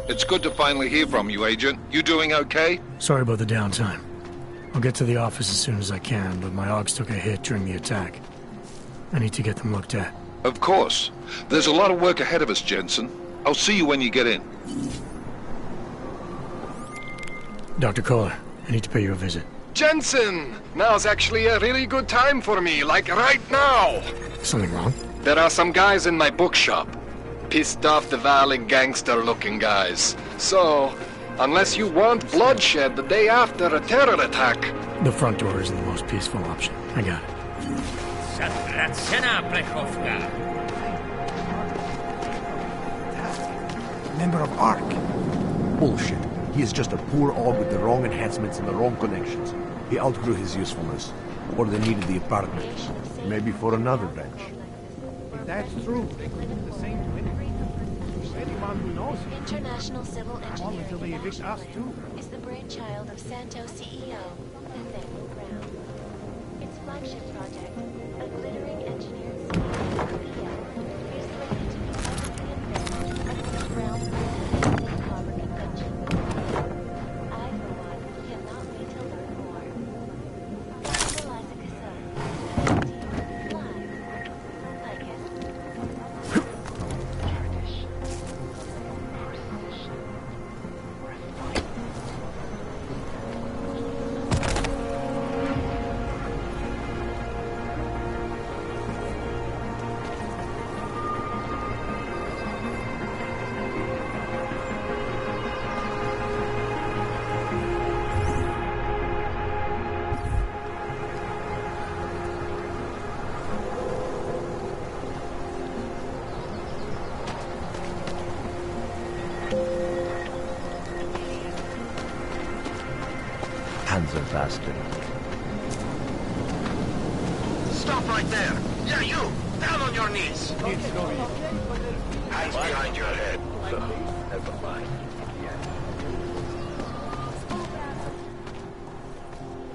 It's good to finally hear from you, Agent. You doing okay? Sorry about the downtime. I'll get to the office as soon as I can, but my Augs took a hit during the attack. I need to get them looked at. Of course. There's a lot of work ahead of us, Jensen. I'll see you when you get in. Dr. Kohler, I need to pay you a visit. Jensen! Now's actually a really good time for me, like right now! Something wrong? There are some guys in my bookshop. Pissed off the Valley gangster-looking guys. So, unless you want bloodshed the day after a terror attack... The front door isn't the most peaceful option. I got it. Member of ARC. Bullshit. He is just a poor orb with the wrong enhancements and the wrong connections. He outgrew his usefulness. Or the need of the apartment. Maybe for another bench. If that's true, they could do the same to anyone who knows him. International Civil Engineering Until they evict us too. is the brainchild of Santo CEO Nathaniel Brown. Its flagship project, a glittering engineered space is slated to be publicly unveiled under the groundbreaking safe harbor convention. I, for one, cannot wait to learn more. Eliza Casson, 17, live. Like it. Tradition, precision, refinement. Hands are faster. Stop right there! Yeah, you! Down on your knees! Hands behind your head. Never mind.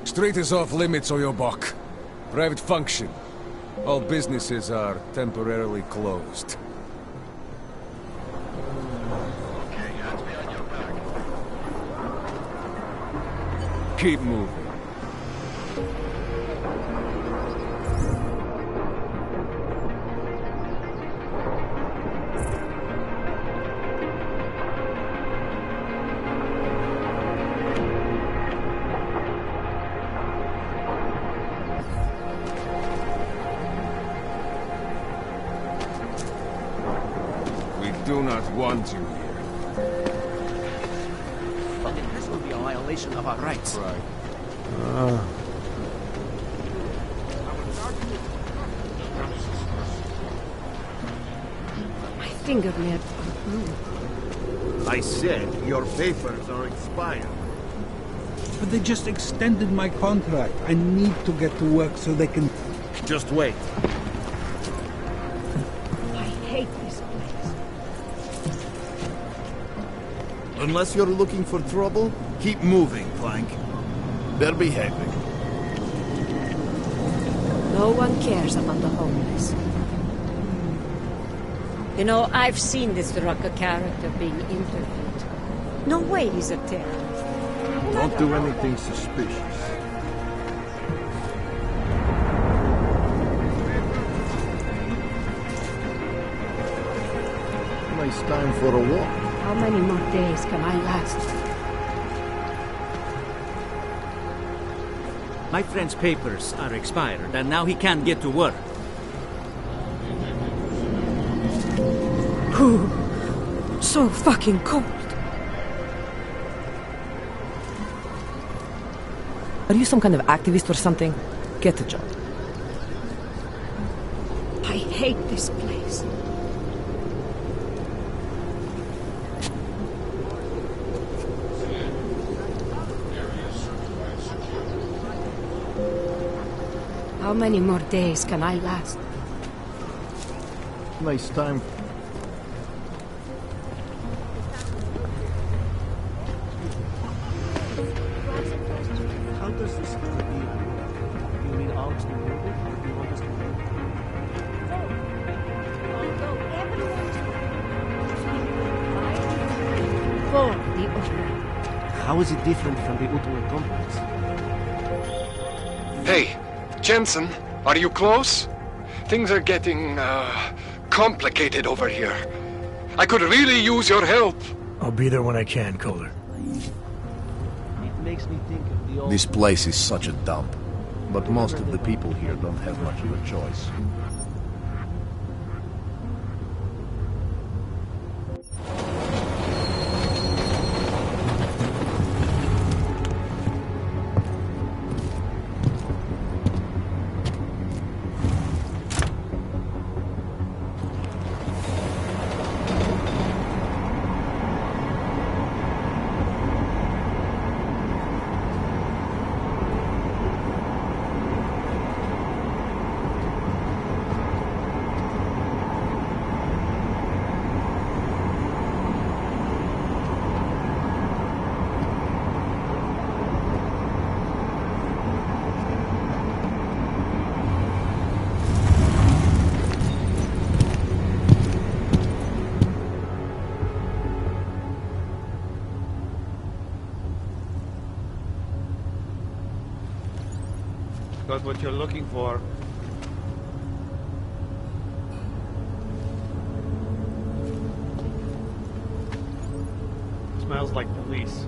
Street is off limits, Oyobok. Private function. All businesses are temporarily closed. Keep moving. We do not want you here. This will be a violation of our rights. Right. My fingernails are blue. I said your papers are expired. But they just extended my contract. I need to get to work so they can... Just wait. I hate this place. Unless you're looking for trouble, keep moving, Plank. They're behaving. No one cares about the homeless. You know, I've seen this Rucker character being interviewed. No way he's a terrorist. Don't do anything suspicious. Nice time for a walk. How many more days can I last? My friend's papers are expired, and now he can't get to work. Whew. So fucking cold. Are you some kind of activist or something? Get a job. I hate this place. How many more days can I last? Nice time. How does this deal? You mean Alex to move it, or do you want us to move For the Utrecht. How is it different from the Utrecht complex? Hey, Jensen, are you close? Things are getting, complicated over here. I could really use your help. I'll be there when I can, Kohler. It makes me think of the old... This place is such a dump, but most of the people here don't have much of a choice. Got what you're looking for. Smells like police.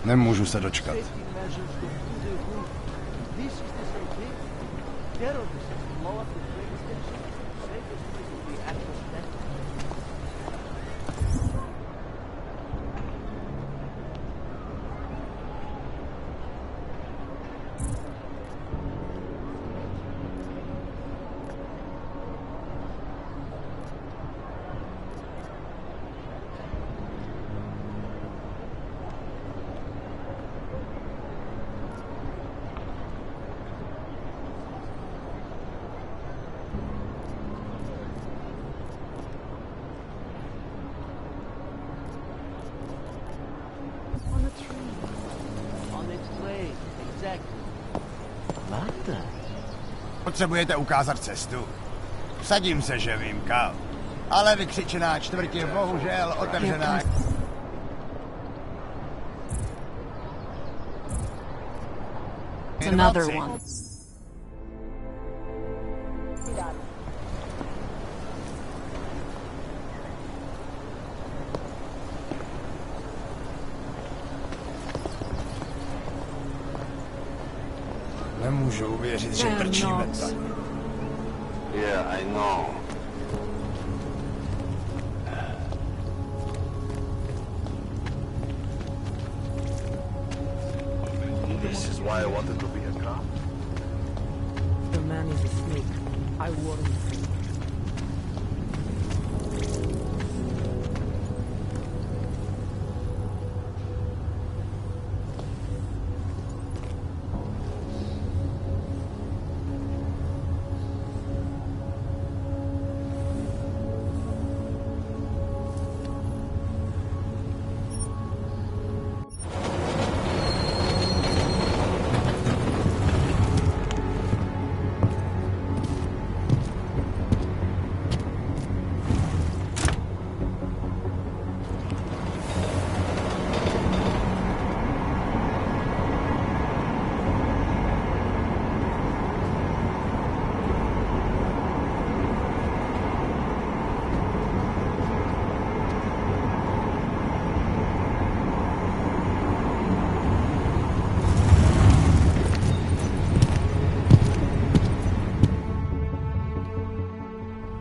Nemůžu se dočkat. Potřebujete ukázat cestu? Vsadím se, že vím kam. Ale vykřičená čtvrť je bohužel otevřená. It's another one. Nemůžu uvěřit, že trčíme tak. Yeah, I know. This is why I wanted to be a cop. The man is a snake. I warn you.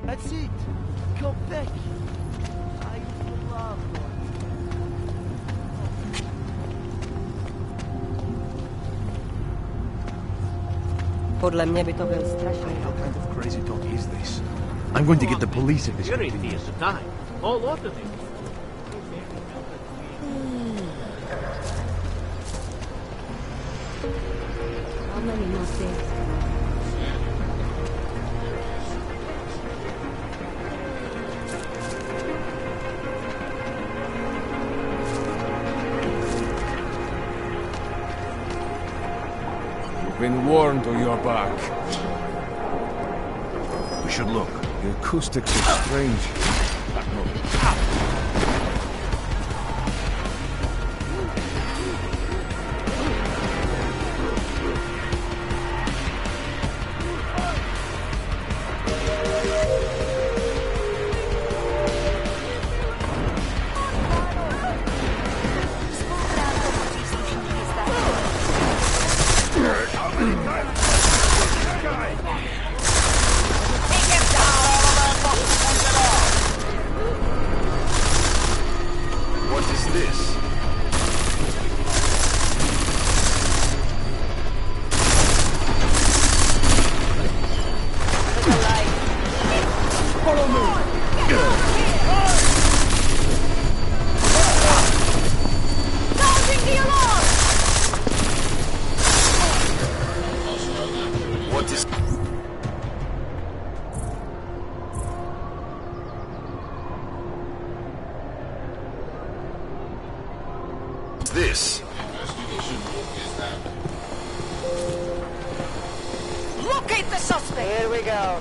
That's it. Come back. I used to love one. Podle mě by to byl strašný. What kind of crazy talk is this? I'm going to get the police if this You're continues. atheist of time. All lot of it. How many more things? Been warned or you're back. We should look. The acoustics are strange. What is this? Follow me! Sounding the alarm! What is... this? Locate the suspect! Here we go.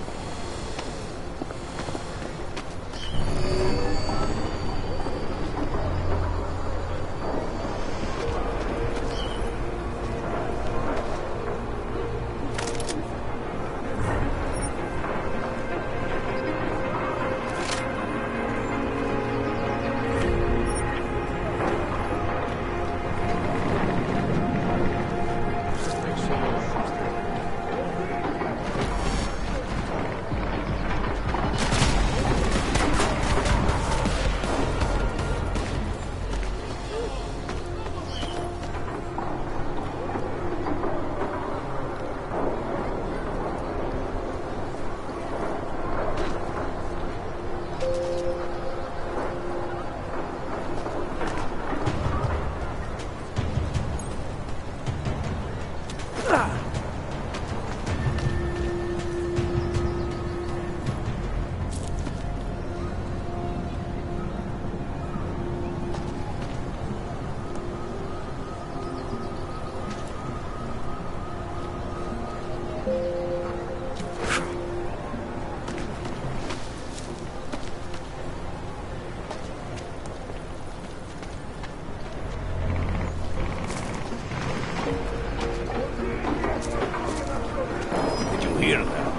hear that?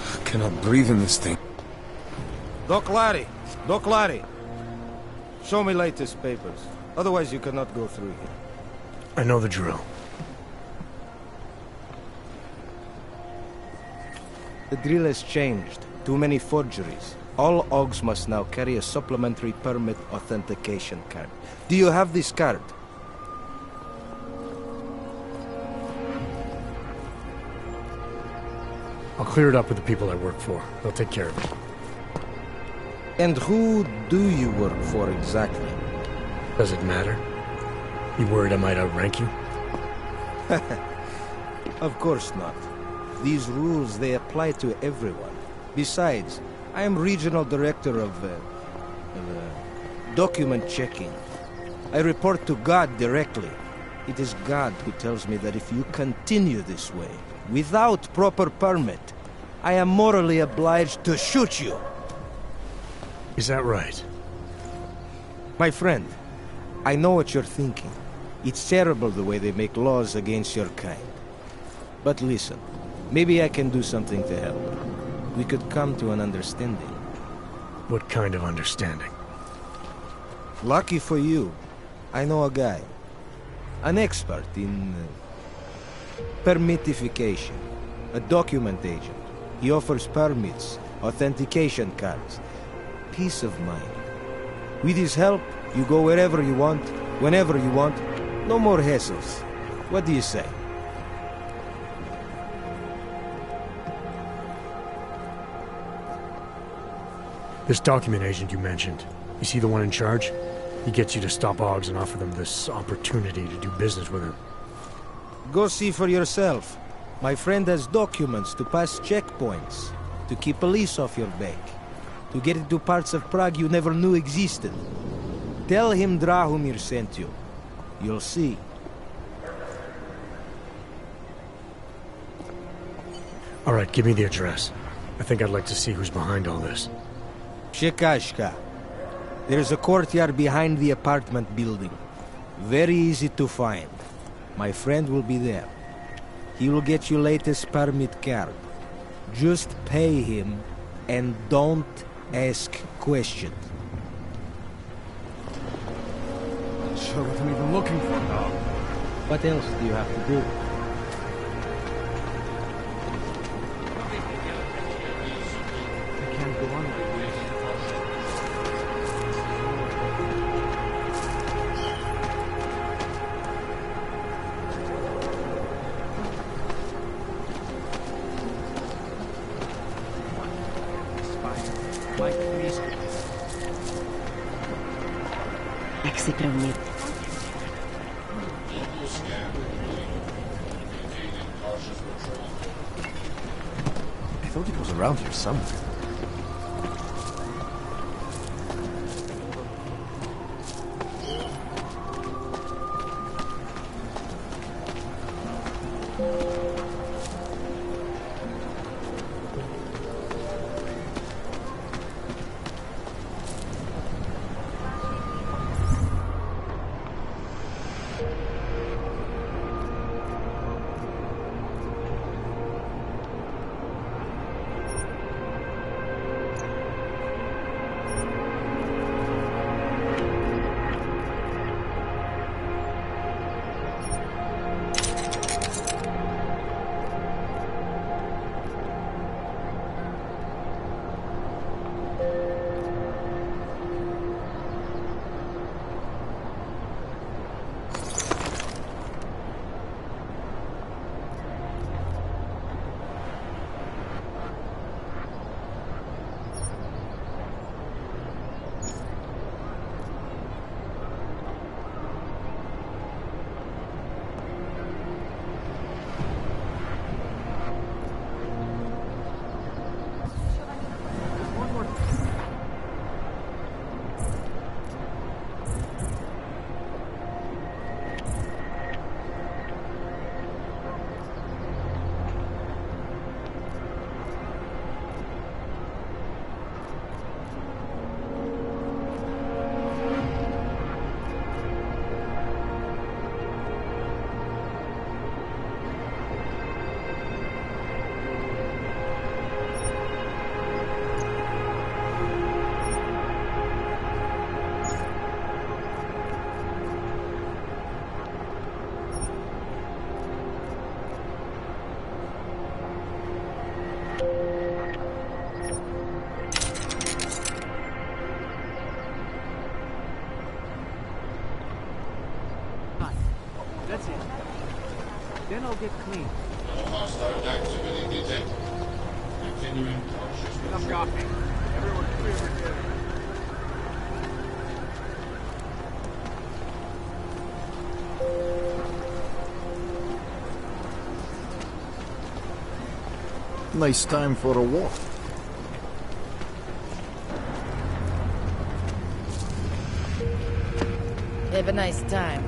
I cannot breathe in this thing. Doc Larry! Doc Larry! Show me latest papers. Otherwise you cannot go through here. I know the drill. The drill has changed. Too many forgeries. All OGs must now carry a supplementary permit authentication card. Do you have this card? I'll clear it up with the people I work for. They'll take care of it. And who do you work for exactly? Does it matter? You worried I might outrank you? Of course not. These rules, they apply to everyone. Besides, I am regional director of document checking. I report to God directly. It is God who tells me that if you continue this way, without proper permit, I am morally obliged to shoot you. Is that right? My friend, I know what you're thinking. It's terrible the way they make laws against your kind. But listen, maybe I can do something to help. We could come to an understanding. What kind of understanding? Lucky for you, I know a guy. An expert in permitification. A document agent. He offers permits, authentication cards. Peace of mind. With his help, you go wherever you want, whenever you want. No more hassles. What do you say? This document agent you mentioned, is he the one in charge? He gets you to stop OGs and offer them this opportunity to do business with him. Go see for yourself. My friend has documents to pass checkpoints, to keep police off your back, to get into parts of Prague you never knew existed. Tell him Drahomir sent you. You'll see. All right, give me the address. I think I'd like to see who's behind all this. Shekashka. There's a courtyard behind the apartment building. Very easy to find. My friend will be there. He will get you latest permit card. Just pay him and don't ask questions. Not sure what I'm even looking for now. What else do you have to do? I can't go on like this. Jak si pro mě. I thought it was around here somewhere. get clean. No hostile activity detected. Continuing cautious. Enough copy. Everyone clear for dinner. Nice time for a walk. Have a nice time.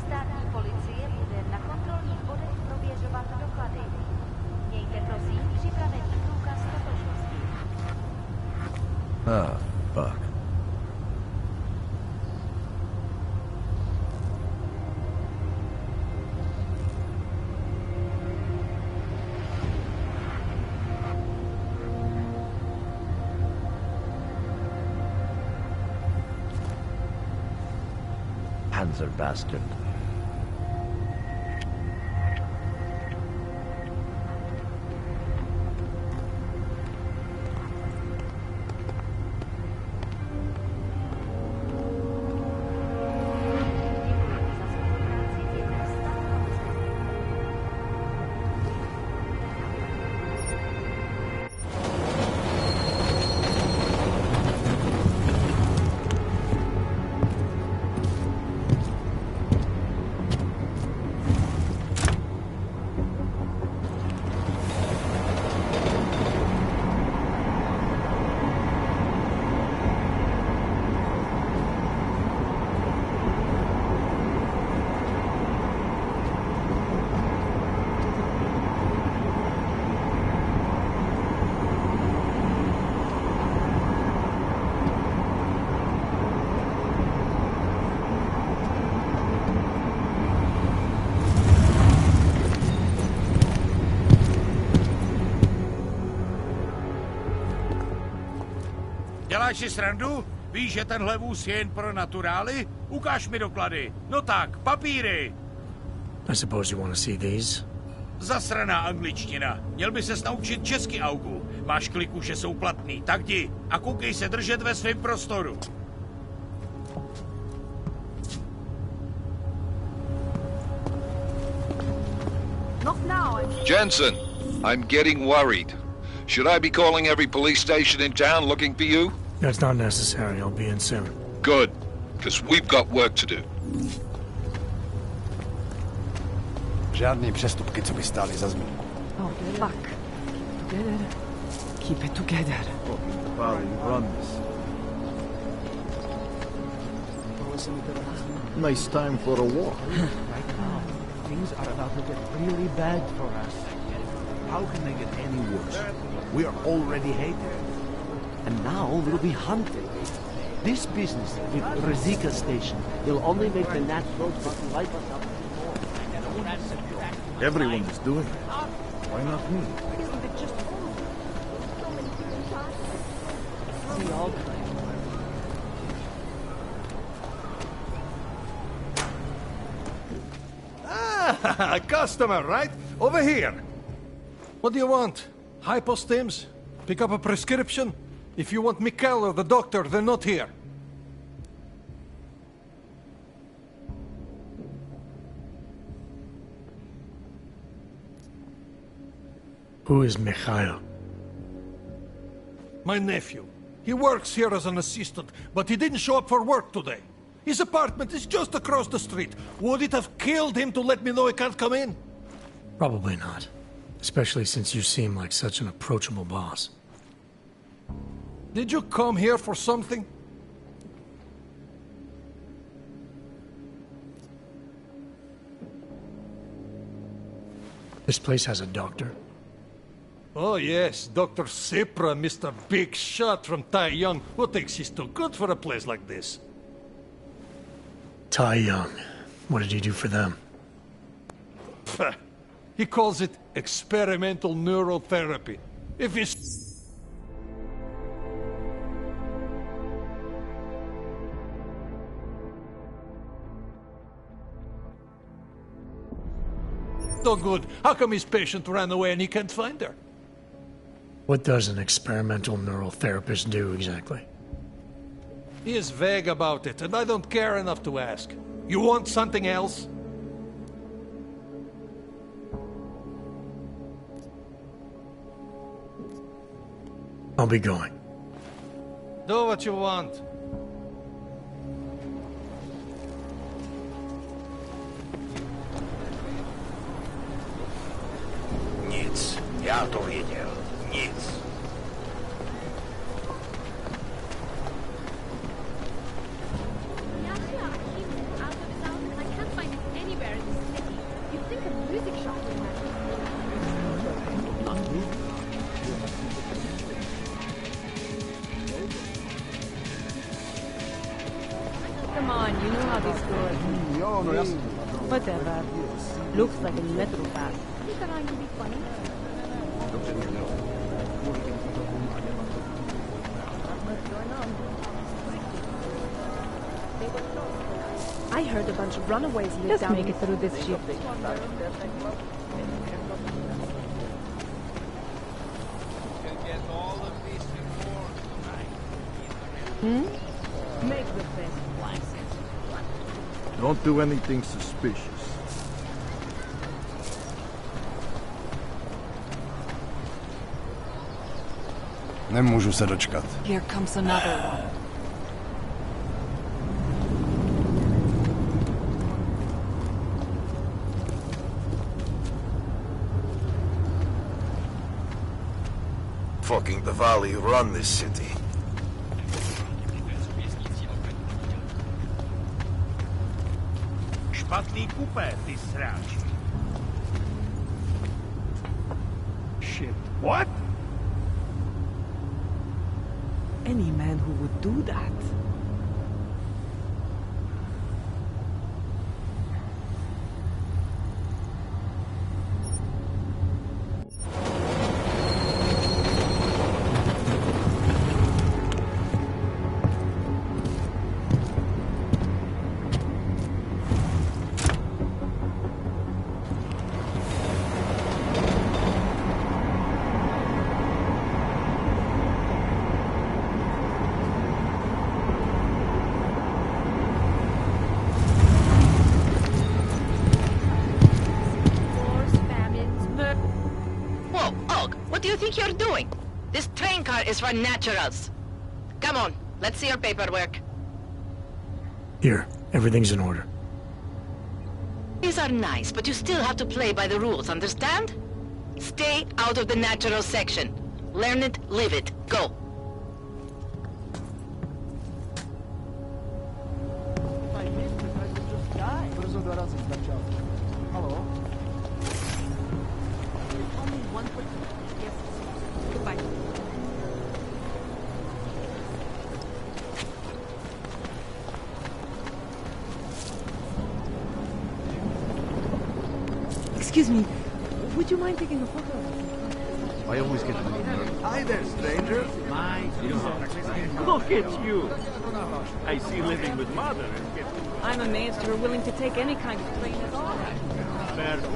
Státní policie bude na kontrolních bodech prověřovat doklady. Mějte prosím připravený průkaz totožnosti. Ah, fuck. Panzer bastard. Děláš si srandu? Víš, že tenhle vůz je jen pro naturály? Ukáž mi doklady. No tak, papíry. I suppose you want to see these? Zasraná angličtina. Měl by ses naučit česky, Augu. Máš kliku, že jsou platný, tak jdi. A koukej se držet ve svém prostoru. Jensen, I'm getting worried. Should I be calling every police station in town looking for you? That's not necessary. I'll be in soon. Good, because we've got work to do. Žádný přestupky, co by stály za zmínku. Oh, fuck. Together. Keep it together. Run this. Nice time for a walk. Right now, things are about to get really bad for us. How can they get any worse? We are already hated. And now we'll be hunted. This business with Rezika Station will only make the Nat folks light us up. Everyone is doing it. Why not me? We all claim. Ah, a customer, right? Over here. What do you want? Hypostims? Pick up a prescription? If you want Mikkel or the doctor, they're not here. Who is Mikhail? My nephew. He works here as an assistant, but he didn't show up for work today. His apartment is just across the street. Would it have killed him to let me know he can't come in? Probably not. Especially since you seem like such an approachable boss. Did you come here for something? This place has a doctor? Oh yes, Dr. Sipra, Mr. Big Shot from Tai Young. Who thinks he's too good for a place like this? Tai Young. What did he do for them? He calls it experimental neurotherapy. If he's... no good. How come his patient ran away and he can't find her? What does an experimental neural therapist do exactly? He is vague about it, and I don't care enough to ask. You want something else? I'll be going. Do what you want. Nic. Já to věděl. Nic. Come on, you know how this goes. Whatever. Looks like a metal bat. He's trying to be funny. I heard a bunch of runaways live down. Just make it through this ship. Make the best plan. Don't do anything suspicious. Nemůžu se dočkat. Here comes another one. Fucking the Valley run this city. Špatný kupé, ty sráči. Shit. What? Any man who would do that. What do you think you're doing? This train car is for naturals. Come on, let's see your paperwork. Here, everything's in order. These are nice, but you still have to play by the rules, understand? Stay out of the natural section. Learn it, live it. Go. Hello? Only one person. Yes. Goodbye. Excuse me. Would you mind taking a photo? I always get really nervous. Hi there, stranger. Look at you. I see living with mother is getting... I'm amazed you're willing to take any kind of plane at all. Perfect.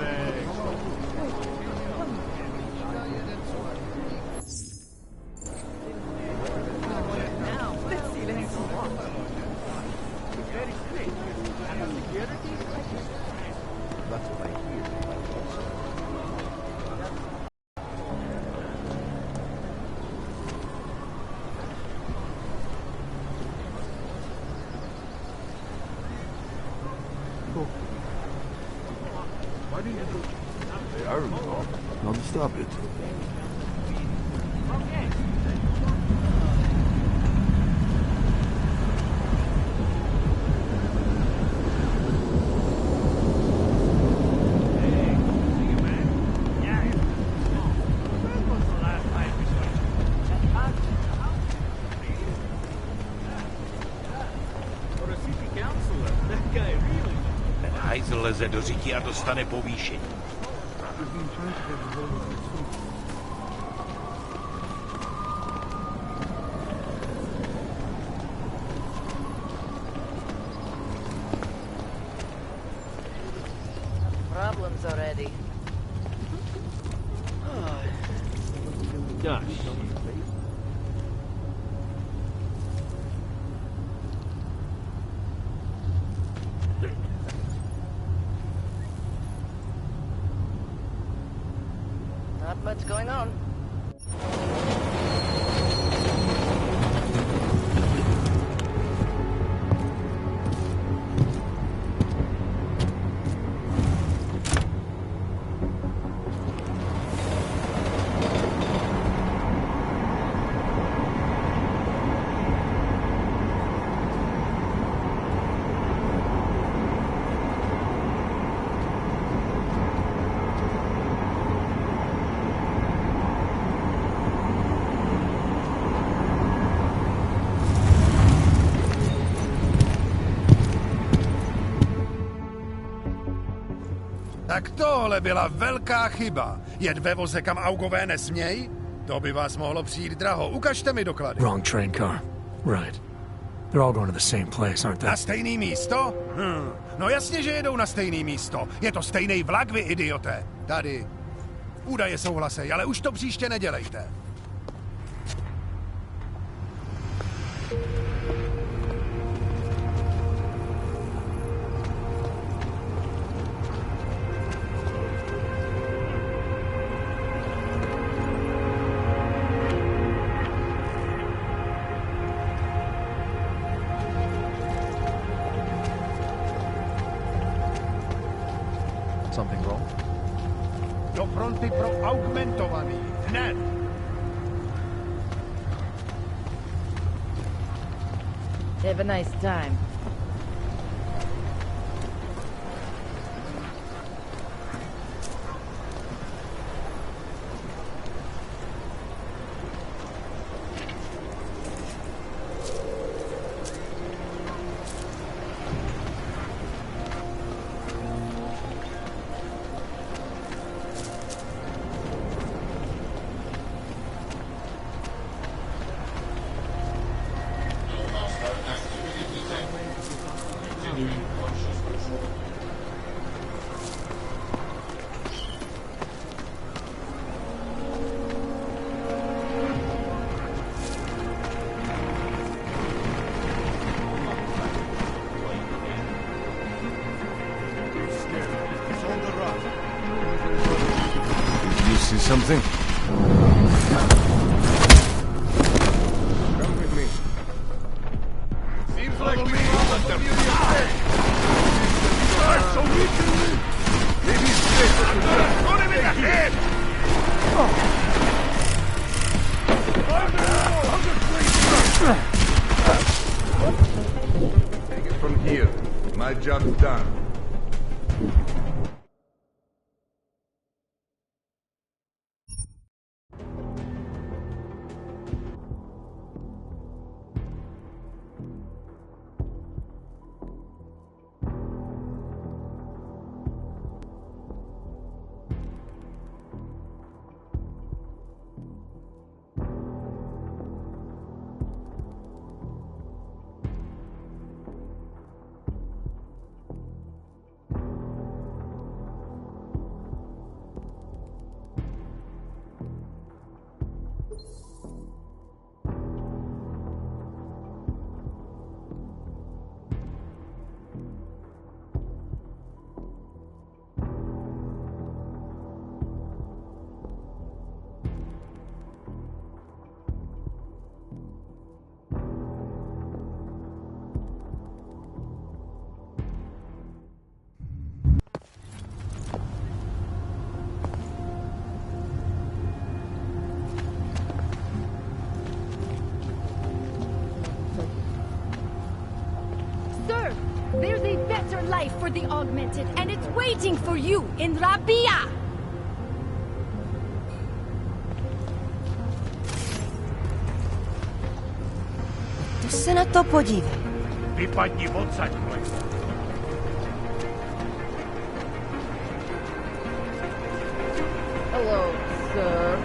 Now, let's see the next one. Very strict. And the security? That's what I hear. Why do you do... They are involved. Not to stop it. Okay. Leze do řití a dostane povýšení. Problems already. Gosh. Not much going on. Tak tohle byla velká chyba. Jet ve voze, kam augové nesměj? To by vás mohlo přijít draho. Ukažte mi doklady. Wrong train car. Right. They're all going to the same place, aren't they? Na stejný místo? No jasně, že jedou na stejný místo. Je to stejný vlak, vy idioté. Tady. Údaje souhlasej, ale už to příště nedělejte. Something wrong? Do fronty pro augmentovaný. Hned! Have a nice time. You see something? Come with me. Seems like we So we can live. Maybe it's safer to just Run him in the head! take it from here. My job's done. Sir, there's a better life for the augmented, and it's waiting for you in Rabia! To se na to podívej. Vypadni odsaď, kolego. Hello, sir.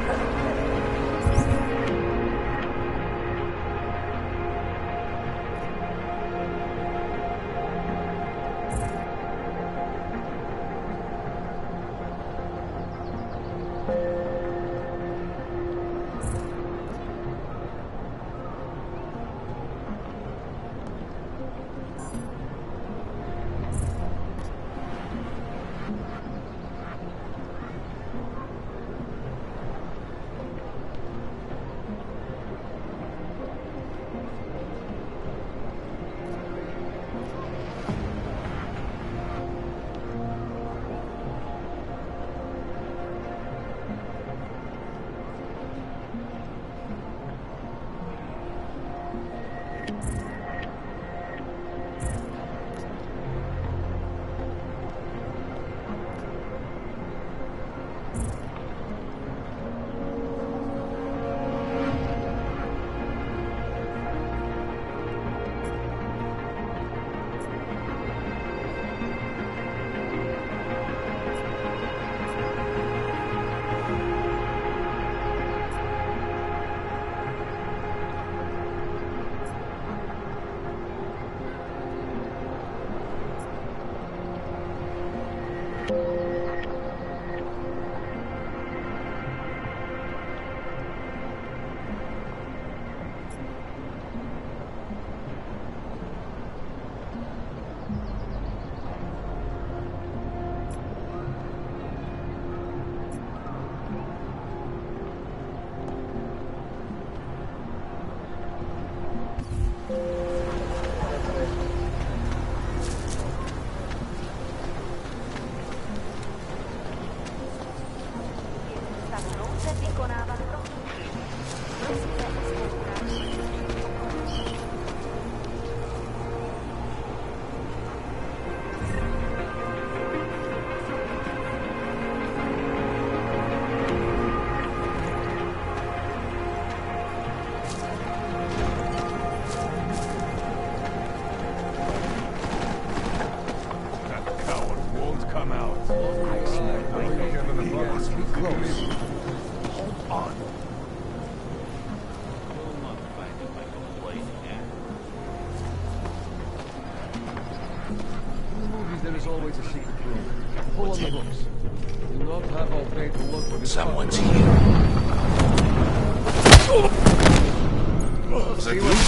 these, there is always a secret room. Pull on the hooks. Do not have all day to look for this. Someone's here. See what's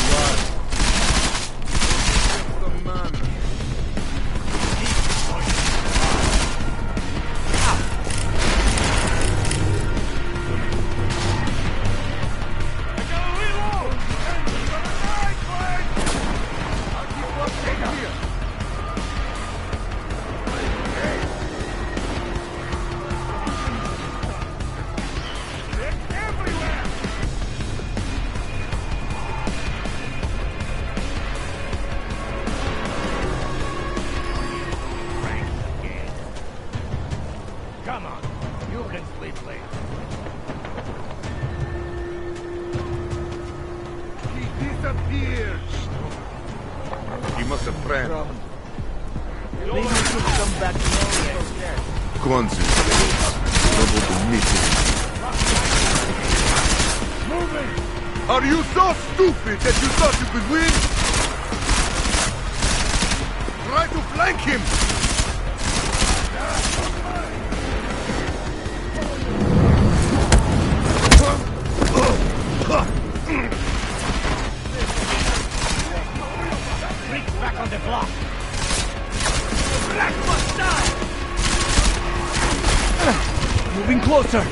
Come on, you can sleep late. He disappeared. He must have ran. Maybe we should come back tomorrow. Kwanzaa. Double the meeting. Moving! Are you so stupid that you thought you could win? Try to flank him! Freaks back on the block! Black must die! Moving closer!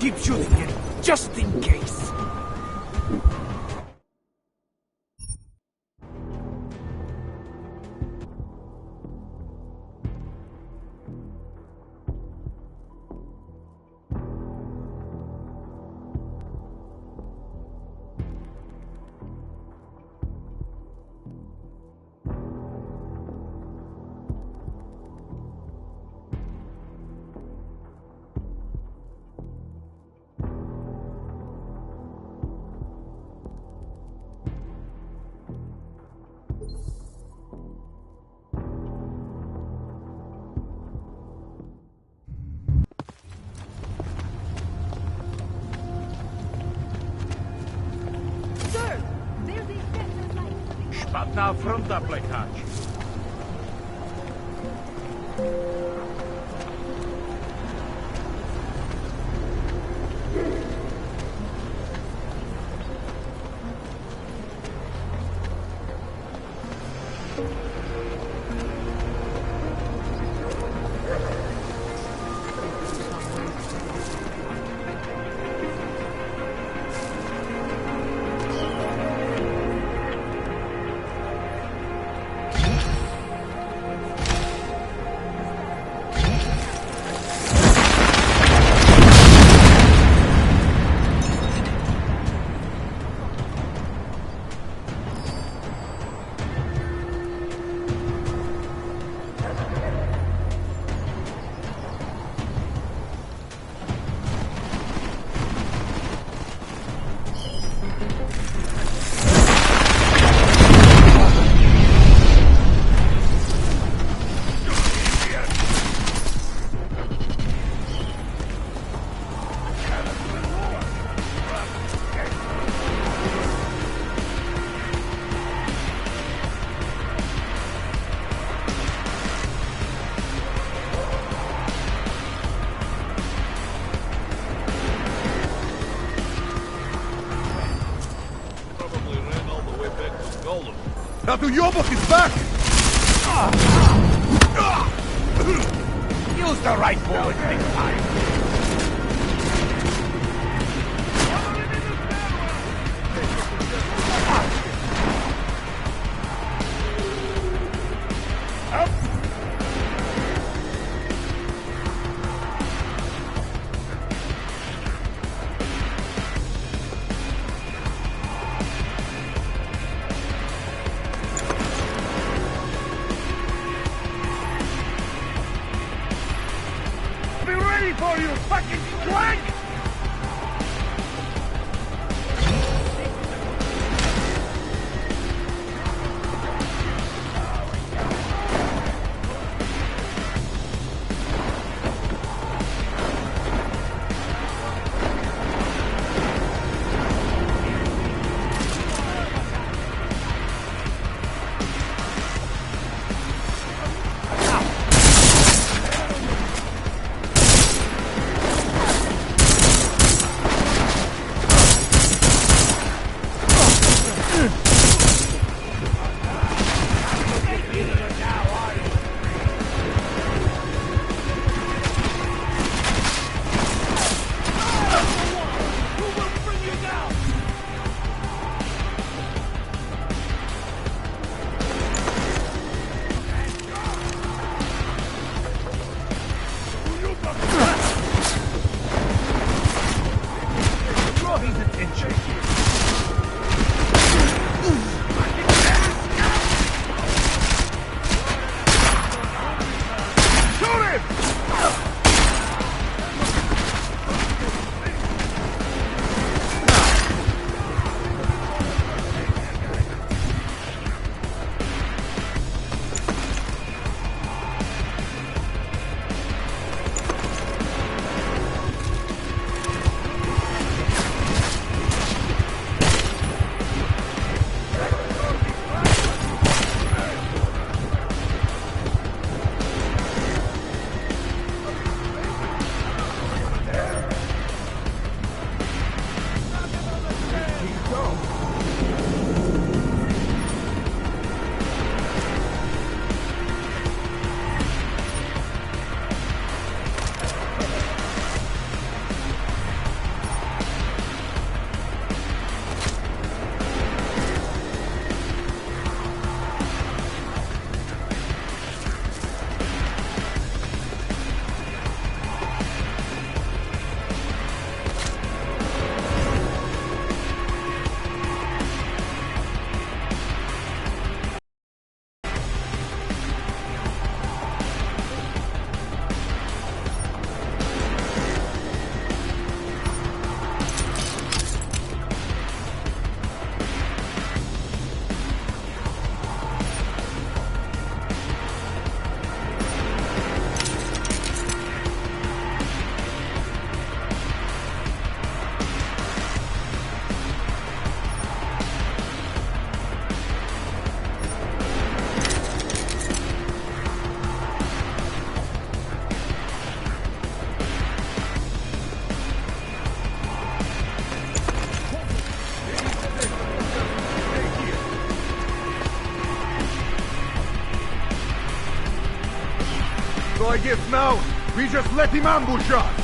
Keep shooting him, just in case. Špatná fronta, plekáč. Now to Yobok is back! Use the right bullet next time! for you, fucking twig! So I guess now, we just let him ambush us!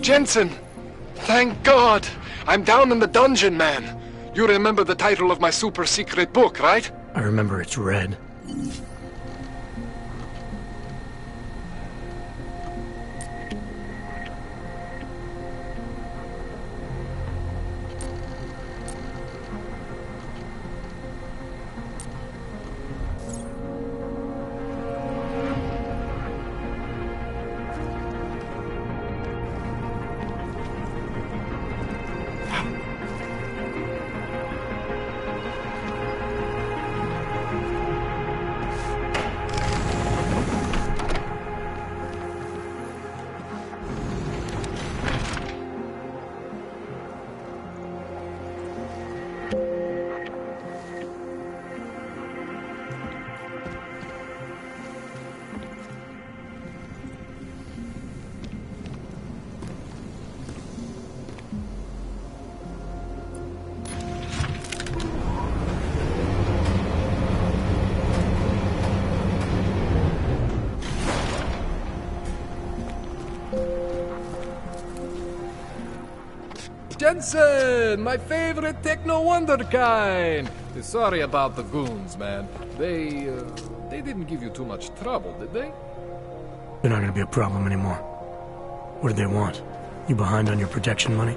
Jensen! Thank God! I'm down in the dungeon, man. You remember the title of my super secret book, right? I remember it's red. Jensen, my favorite techno wonderkind. Sorry about the goons, man. They didn't give you too much trouble, did they? They're not gonna be a problem anymore. What do they want? You behind on your protection money?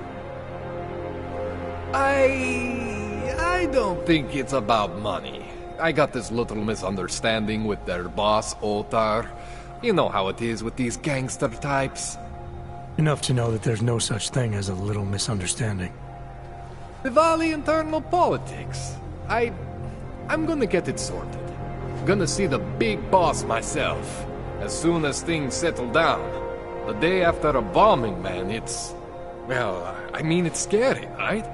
I don't think it's about money. I got this little misunderstanding with their boss, Otar. You know how it is with these gangster types. Enough to know that there's no such thing as a little misunderstanding. Diwali internal politics. I'm gonna get it sorted. Gonna see the big boss myself. As soon as things settle down. The day after a bombing, man, it's... Well, I mean, it's scary, right?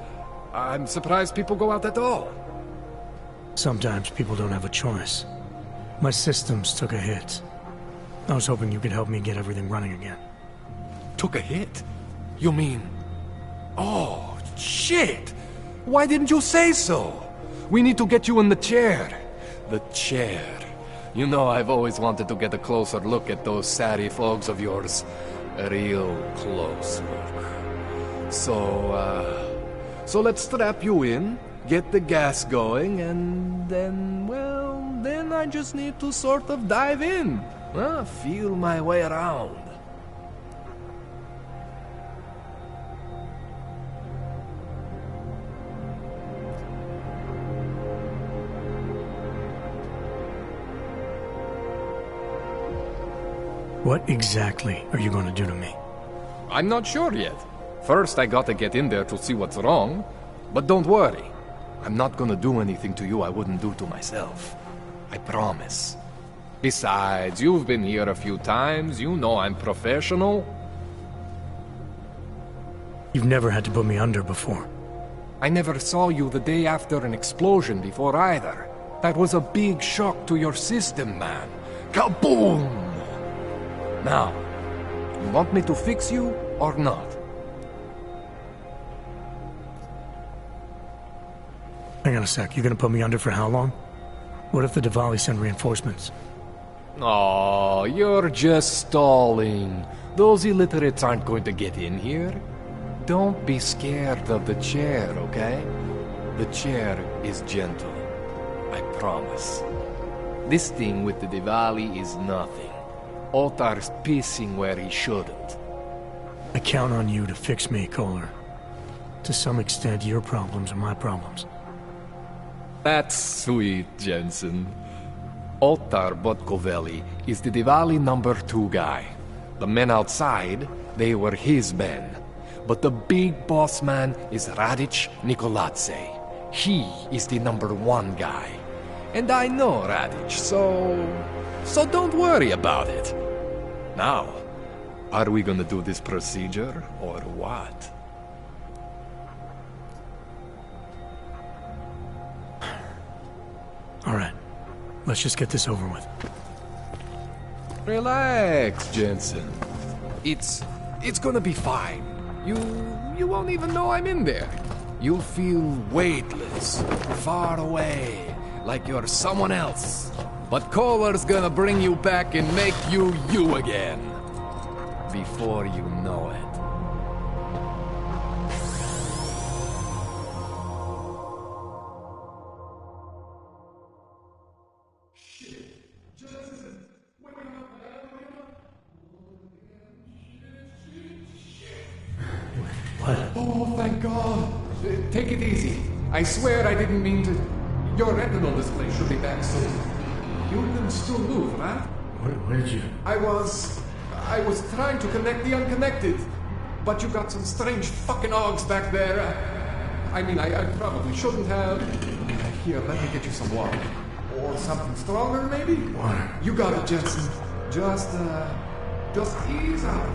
I'm surprised people go out at all. Sometimes people don't have a choice. My systems took a hit. I was hoping you could help me get everything running again. Took a hit? You mean... Oh, shit! Why didn't you say so? We need to get you in the chair. The chair. You know, I've always wanted to get a closer look at those Sari folks of yours. A real close look. So let's strap you in, get the gas going, and then, well, then I just need to sort of dive in. Feel my way around. What exactly are you going to do to me? I'm not sure yet. First, I gotta get in there to see what's wrong. But don't worry. I'm not gonna do anything to you I wouldn't do to myself. I promise. Besides, you've been here a few times. You know I'm professional. You've never had to put me under before. I never saw you the day after an explosion before either. That was a big shock to your system, man. Kaboom! Now, you want me to fix you or not? Hang on a sec, you're gonna put me under for how long? What if the Diwali send reinforcements? Oh, you're just stalling. Those illiterates aren't going to get in here. Don't be scared of the chair, okay? The chair is gentle. I promise. This thing with the Diwali is nothing. Otar's pissing where he shouldn't. I count on you to fix me, Kohler. To some extent, your problems are my problems. That's sweet, Jensen. Otar Botkoveli is the Diwali #2 guy. The men outside, they were his men. But the big boss man is Radic Nikoladze. He is the #1 guy. And I know Radic, so don't worry about it. Now, are we gonna do this procedure, or what? Alright, let's just get this over with. Relax, Jensen. It's gonna be fine. You won't even know I'm in there. You'll feel weightless, far away, like you're someone else. But Kohler's gonna bring you back and make you you again. Before you know it. What? Oh, thank God. Take it easy. I swear I didn't mean to. Your retinal display should be back soon. You can still move, right? Where did you... I was trying to connect the unconnected. But you got some strange fucking ogs back there. I mean, I probably shouldn't have. Here, let me get you some water. Or something stronger, maybe? Water. You got it, Jensen. Just ease out.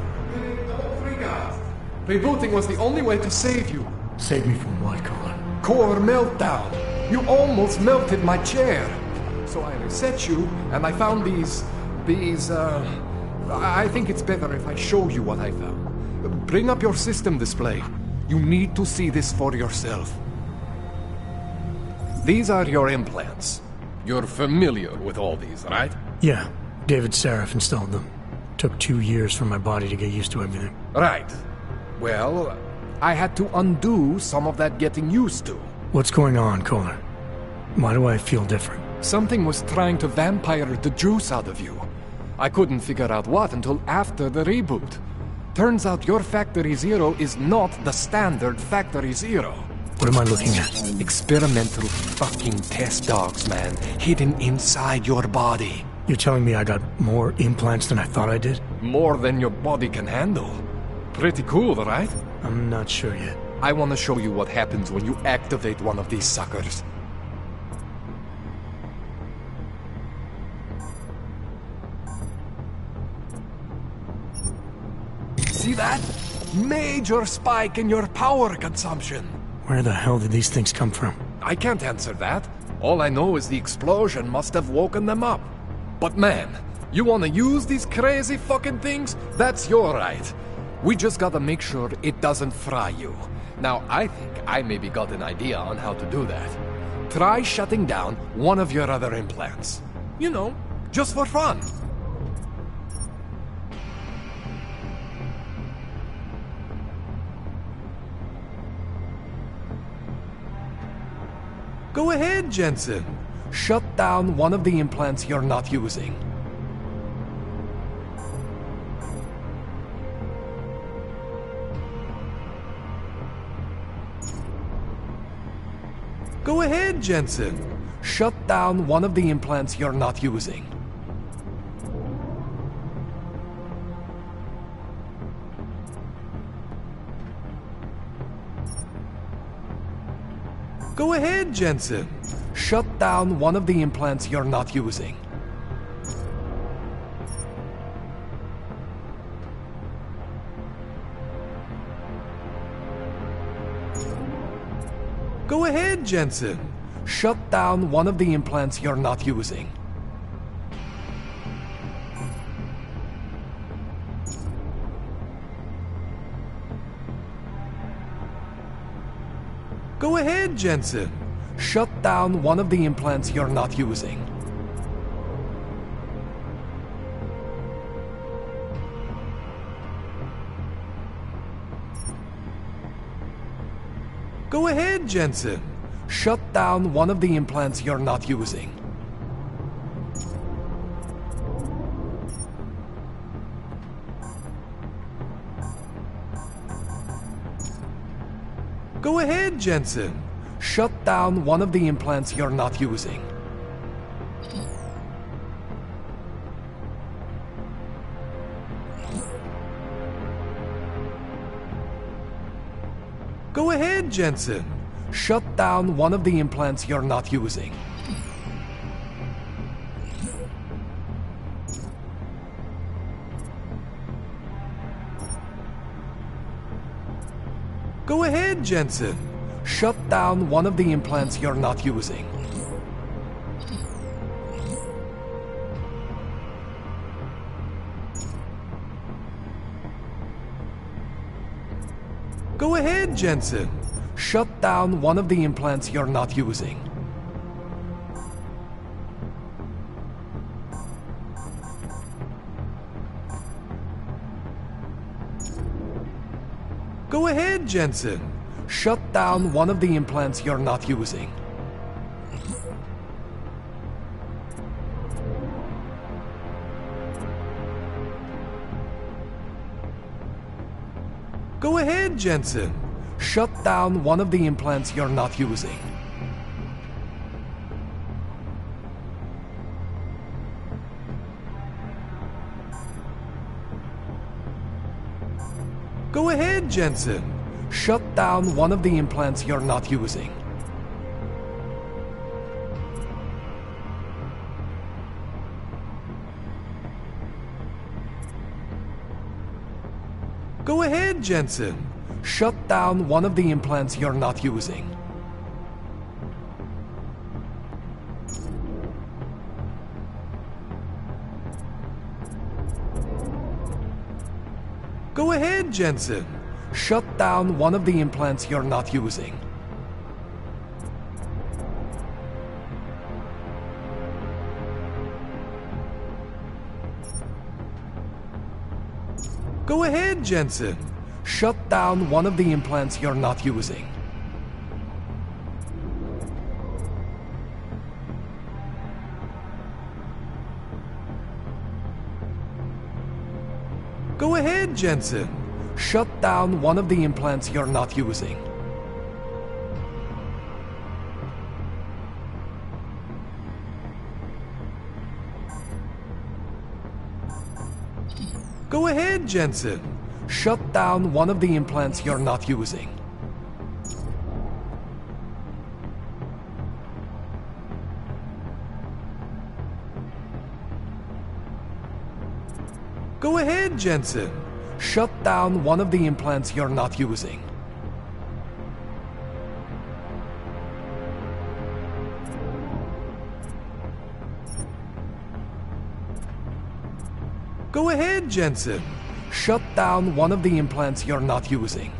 Don't freak out. Rebooting was the only way to save you. Save me from what, Kohler? Core meltdown. You almost melted my chair. So I reset you, and I found these, I think it's better if I show you what I found. Bring up your system display. You need to see this for yourself. These are your implants. You're familiar with all these, right? Yeah. David Seraph installed them. Took 2 years for my body to get used to everything. Right. Well, I had to undo some of that getting used to. What's going on, Kohler? Why do I feel different? Something was trying to vampire the juice out of you. I couldn't figure out what until after the reboot. Turns out your Factory Zero is not the standard Factory Zero. What am I looking at? Experimental fucking test dogs, man. Hidden inside your body. You're telling me I got more implants than I thought I did? More than your body can handle. Pretty cool, right? I'm not sure yet. I want to show you what happens when you activate one of these suckers. See that? Major spike in your power consumption. Where the hell did these things come from? I can't answer that. All I know is the explosion must have woken them up. But man, you want to use these crazy fucking things? That's your right. We just gotta make sure it doesn't fry you. Now, I think I maybe got an idea on how to do that. Try shutting down one of your other implants. You know, just for fun. Go ahead, Jensen. Shut down one of the implants you're not using. Go ahead, Jensen. Shut down one of the implants you're not using. Go ahead, Jensen. Shut down one of the implants you're not using. Go ahead, Jensen. Shut down one of the implants you're not using. Go ahead, Jensen. Shut down one of the implants you're not using. Go ahead, Jensen. Shut down one of the implants you're not using. Go ahead, Jensen. Shut down one of the implants you're not using. Go ahead, Jensen. Shut down one of the implants you're not using. Go ahead, Jensen. Shut down one of the implants you're not using. Go ahead, Jensen. Shut down one of the implants you're not using. Go ahead, Jensen. Shut down one of the implants you're not using. Go ahead, Jensen. shut down one of the implants you're not using. Go ahead, Jensen. Shut down one of the implants you're not using. Go ahead, Jensen. Shut down one of the implants you're not using. Go ahead, Jensen. Shut down one of the implants you're not using. Go ahead, Jensen. Shut down one of the implants you're not using. Go ahead, Jensen. Shut down one of the implants you're not using. Go ahead, Jensen. Shut down one of the implants you're not using. Go ahead, Jensen. Shut down one of the implants you're not using. Go ahead, Jensen. Shut down one of the implants you're not using.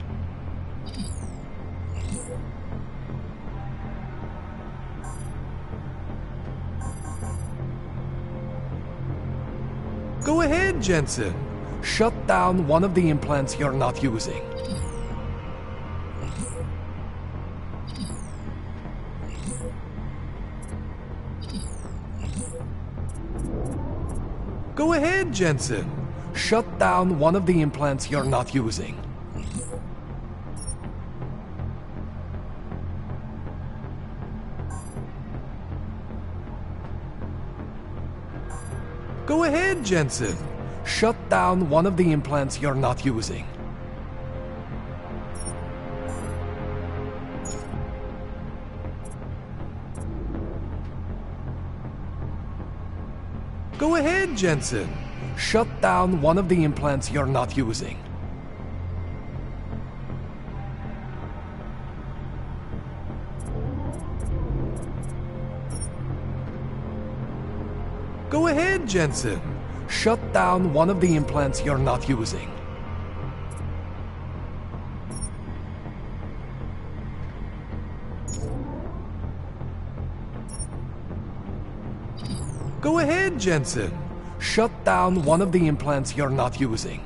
Go ahead, Jensen. Shut down one of the implants you're not using. Go ahead, Jensen. Shut down one of the implants you're not using. Go ahead, Jensen. Shut down one of the implants you're not using. Go ahead, Jensen. Shut down one of the implants you're not using. Go ahead, Jensen. Shut down one of the implants you're not using. Go ahead, Jensen. Shut down one of the implants you're not using.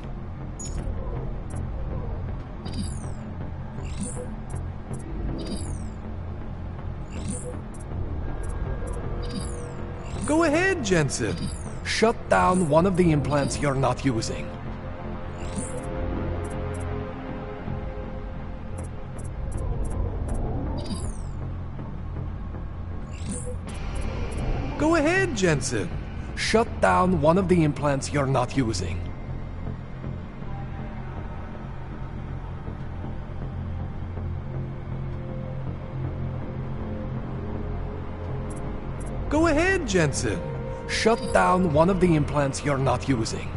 Go ahead, Jensen. Shut down one of the implants you're not using. Go ahead, Jensen. Shut down one of the implants you're not using. Go ahead, Jensen. Shut down one of the implants you're not using.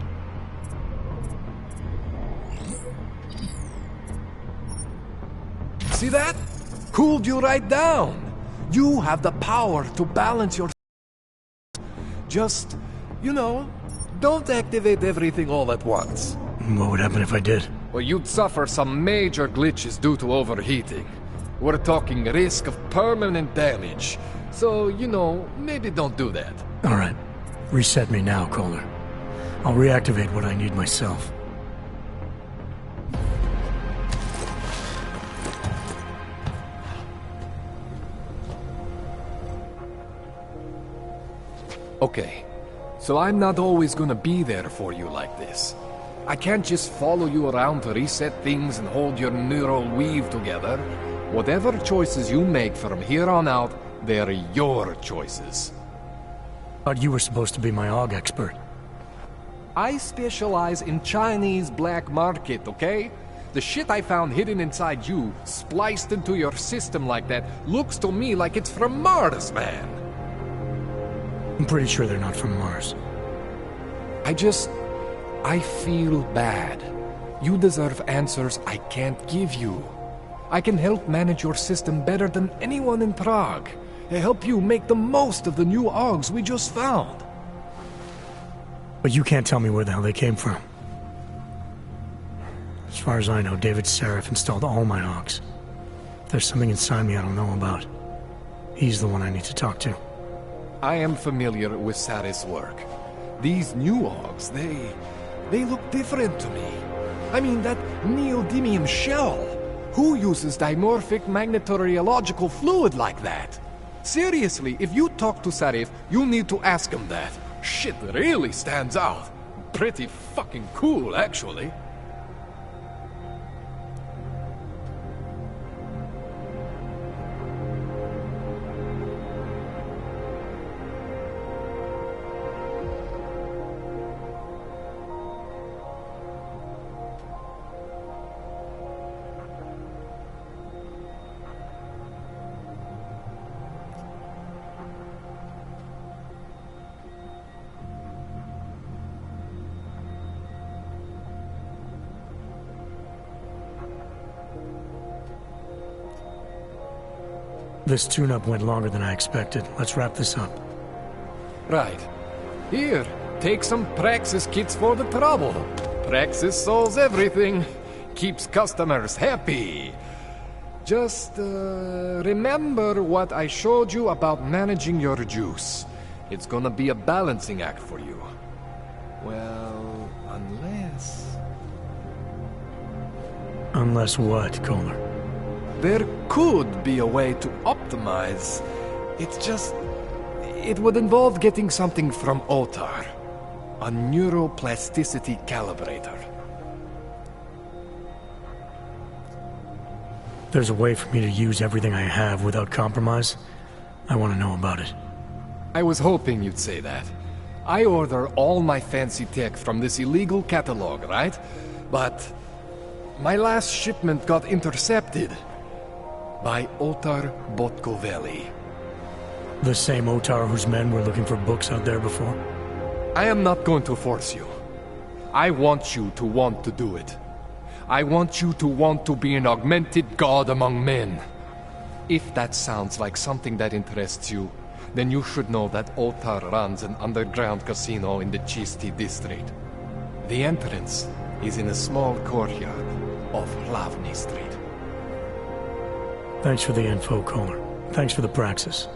See that? Cooled you right down. You have the power to balance your... Just, you know, don't activate everything all at once. What would happen if I did? Well, you'd suffer some major glitches due to overheating. We're talking risk of permanent damage. So, you know, maybe don't do that. All right. Reset me now, Kohler. I'll reactivate what I need myself. Okay. So I'm not always gonna be there for you like this. I can't just follow you around to reset things and hold your neural weave together. Whatever choices you make from here on out, they're your choices. Thought you were supposed to be my AUG expert. I specialize in Chinese black market, okay? The shit I found hidden inside you, spliced into your system like that, looks to me like it's from Mars, man. I'm pretty sure they're not from Mars. I feel bad. You deserve answers I can't give you. I can help manage your system better than anyone in Prague. Help you make the most of the new AUGs we just found. But you can't tell me where the hell they came from. As far as I know, David Seraph installed all my AUGs. If there's something inside me I don't know about, he's the one I need to talk to. I am familiar with Sarah's work. These new AUGs, they look different to me. I mean, that neodymium shell. Who uses dimorphic magnetorheological fluid like that? Seriously, if you talk to Sarif, you need to ask him that. Shit really stands out. Pretty fucking cool, actually. This tune-up went longer than I expected. Let's wrap this up. Right. Here, take some Praxis kits for the trouble. Praxis solves everything. Keeps customers happy. Just, remember what I showed you about managing your juice. It's gonna be a balancing act for you. Well, unless... Unless what, Kohler? There could be a way to optimize. It's just... It would involve getting something from Otar. A neuroplasticity calibrator. There's a way for me to use everything I have without compromise? I want to know about it. I was hoping you'd say that. I order all my fancy tech from this illegal catalog, right? But... my last shipment got intercepted. By Otar Botkoveli. The same Otar whose men were looking for books out there before? I am not going to force you. I want you to want to do it. I want you to want to be an augmented god among men. If that sounds like something that interests you, then you should know that Otar runs an underground casino in the Chisti district. The entrance is in a small courtyard off Hlavny Street. Thanks for the info, Kohler. Thanks for the praxis.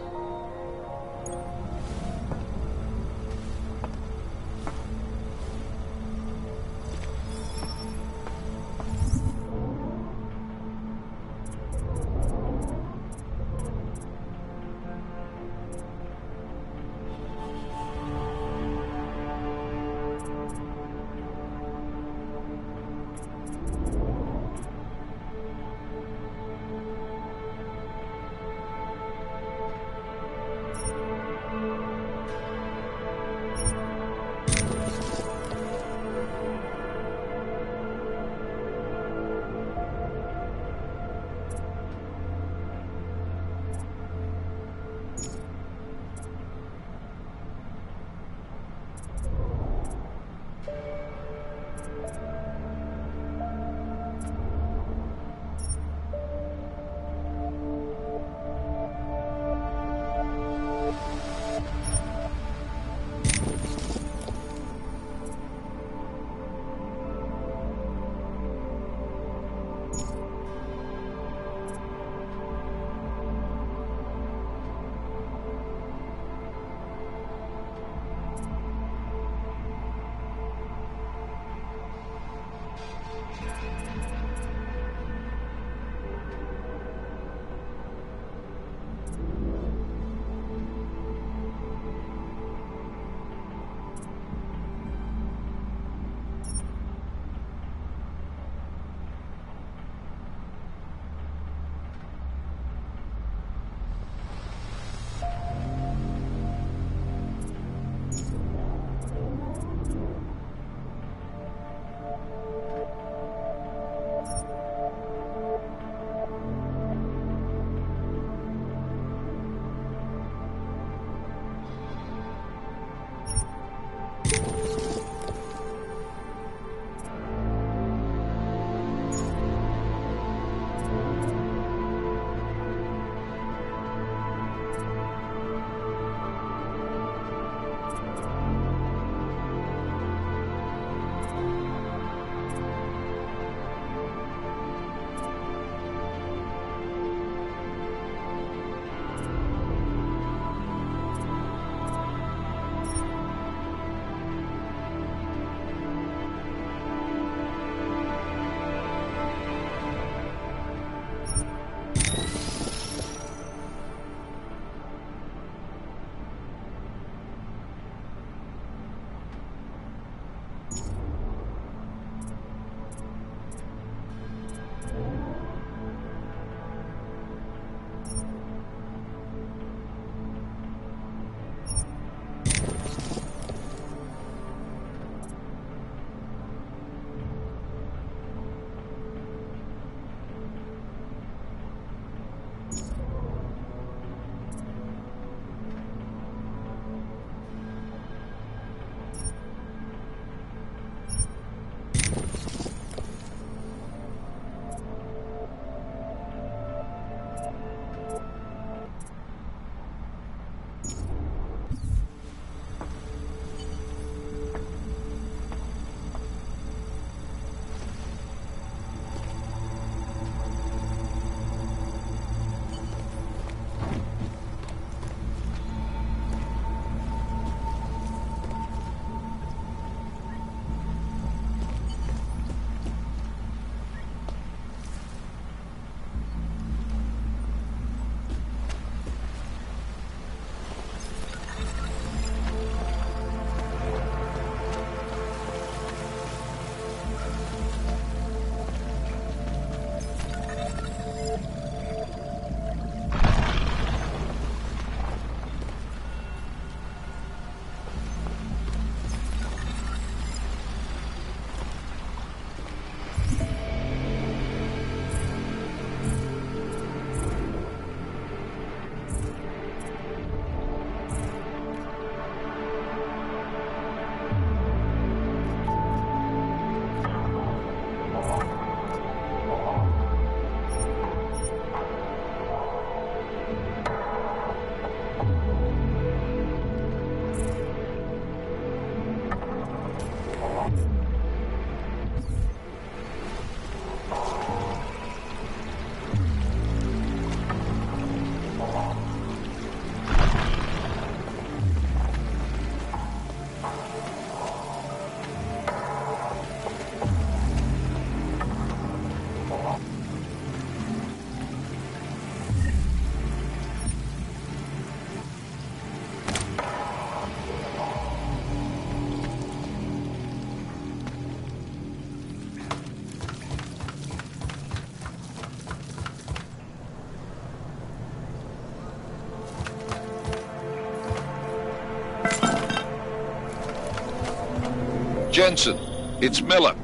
Jensen, it's Miller.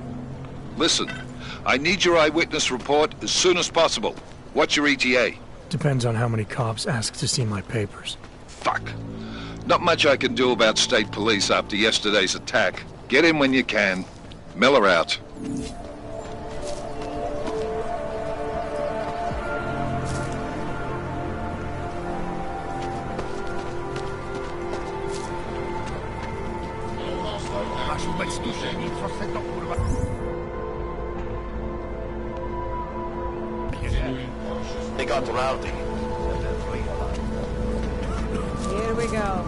Listen, I need your eyewitness report as soon as possible. What's your ETA? Depends on how many cops ask to see my papers. Fuck. Not much I can do about state police after yesterday's attack. Get in when you can. Miller out. Máš vůbec tušení, co se to kurva... They got rowdy. Here we go.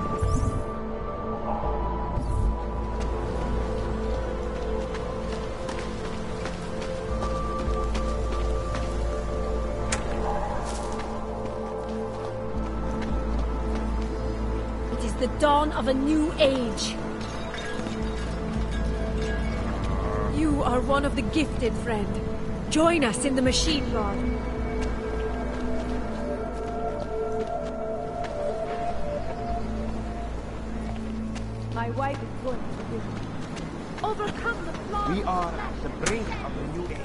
It is the dawn of a new age. You are one of the gifted, friend. Join us in the machine guard. My wife is going to give me. Overcome the flaws. We are at the brink of a new age.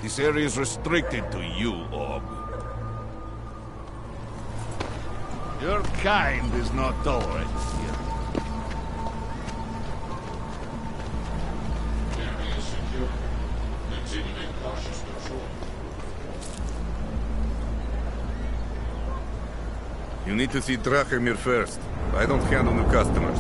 This area is restricted to you, Og. Your kind is not tolerated here. You need to see Drachemir first. I don't handle new customers.